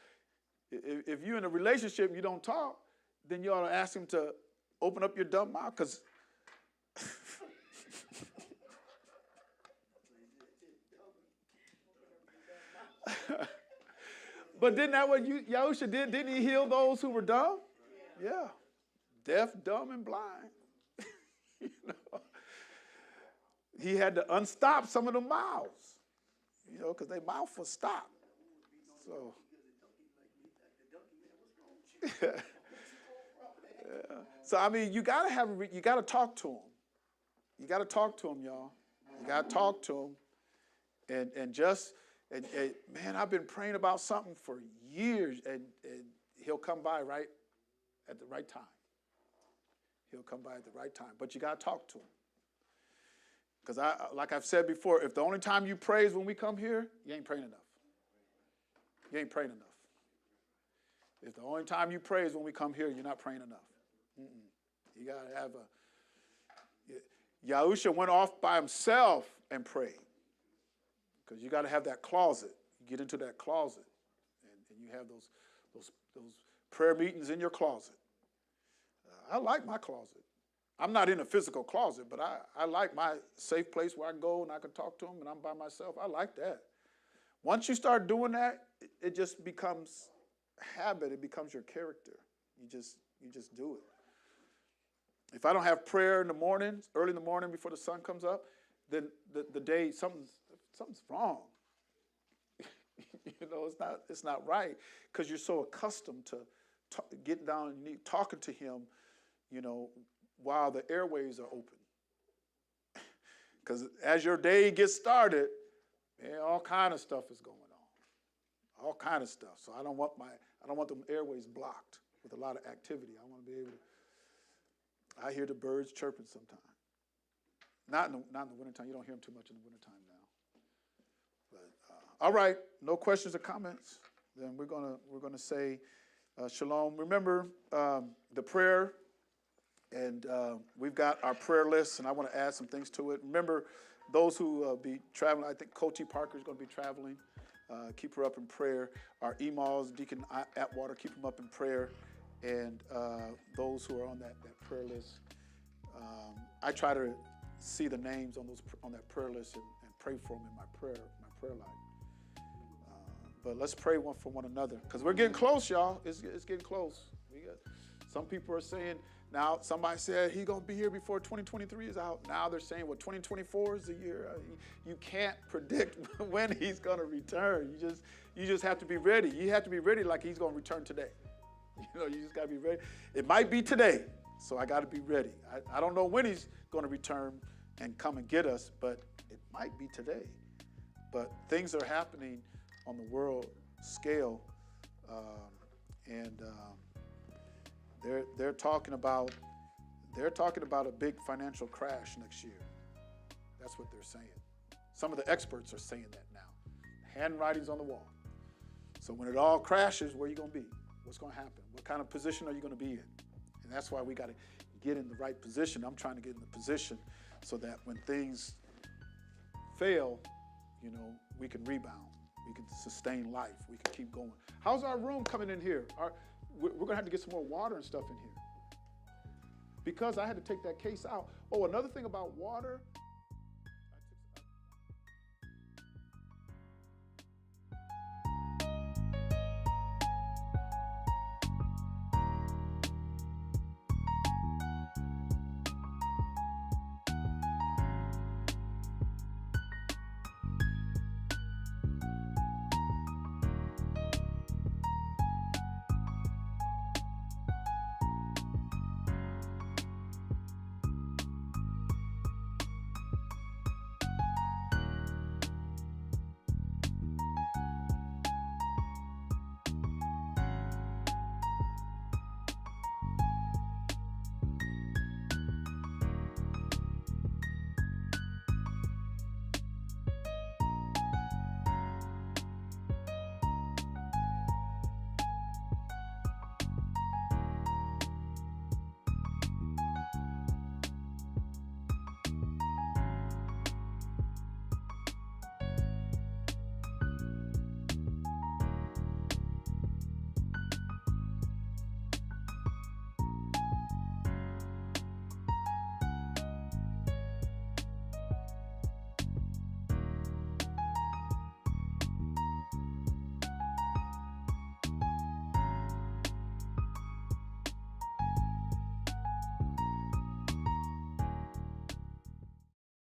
If you're in a relationship and you don't talk, then you ought to ask him to open up your dumb mouth, because but didn't that what Yahusha did? Didn't he heal those who were dumb? Yeah. Deaf, dumb, and blind. He had to unstop some of the mouths, because their mouth was stopped. So, yeah. So I mean, you gotta talk to him. You gotta talk to him, y'all. You gotta talk to him, and man, I've been praying about something for years, and he'll come by right at the right time. He'll come by at the right time, but you gotta talk to him. Because like I've said before, if the only time you pray is when we come here, you ain't praying enough. You ain't praying enough. If the only time you pray is when we come here, you're not praying enough. You got to have Yahusha went off by himself and prayed. Because you got to have that closet. You get into that closet, and you have those prayer meetings in your closet. I like my closet. I'm not in a physical closet, but I like my safe place where I can go and I can talk to him and I'm by myself. I like that. Once you start doing that, it just becomes habit. It becomes your character. You just do it. If I don't have prayer in the morning, early in the morning before the sun comes up, then the day something's wrong. It's not right because you're so accustomed to getting down on your knee, talking to him, while the airways are open. Because as your day gets started, man, all kind of stuff is going on. All kind of stuff. So I don't want the airways blocked with a lot of activity. I want to be able to. I hear the birds chirping sometimes. Not in the wintertime. You don't hear them too much in the wintertime now. But all right, no questions or comments. Then we're gonna say shalom. Remember the prayer, and we've got our prayer list, and I want to add some things to it. Remember those who be traveling. I think Coachy Parker is going to be traveling. Keep her up in prayer. Our emails, Deacon Atwater, keep them up in prayer, and those who are on that prayer list. I try to see the names on that prayer list and pray for them in my prayer life. But let's pray one for one another because we're getting close, y'all. It's getting close. Some people are saying now. Somebody said he's gonna be here before 2023 is out. Now they're saying 2024 is the year. You can't predict when he's gonna return. You just have to be ready. You have to be ready like he's gonna return today. You just gotta be ready. It might be today, so I gotta be ready. I don't know when he's gonna return and come and get us, but it might be today. But things are happening on the world scale, and they're talking about a big financial crash next year. That's what they're saying. Some of the experts are saying that now. Handwriting's on the wall. So when it all crashes, where are you going to be? What's going to happen? What kind of position are you going to be in? And that's why we got to get in the right position. I'm trying to get in the position so that when things fail, we can rebound. We can sustain life. We can keep going. How's our room coming in here? We're going to have to get some more water and stuff in here. Because I had to take that case out. Oh, another thing about water,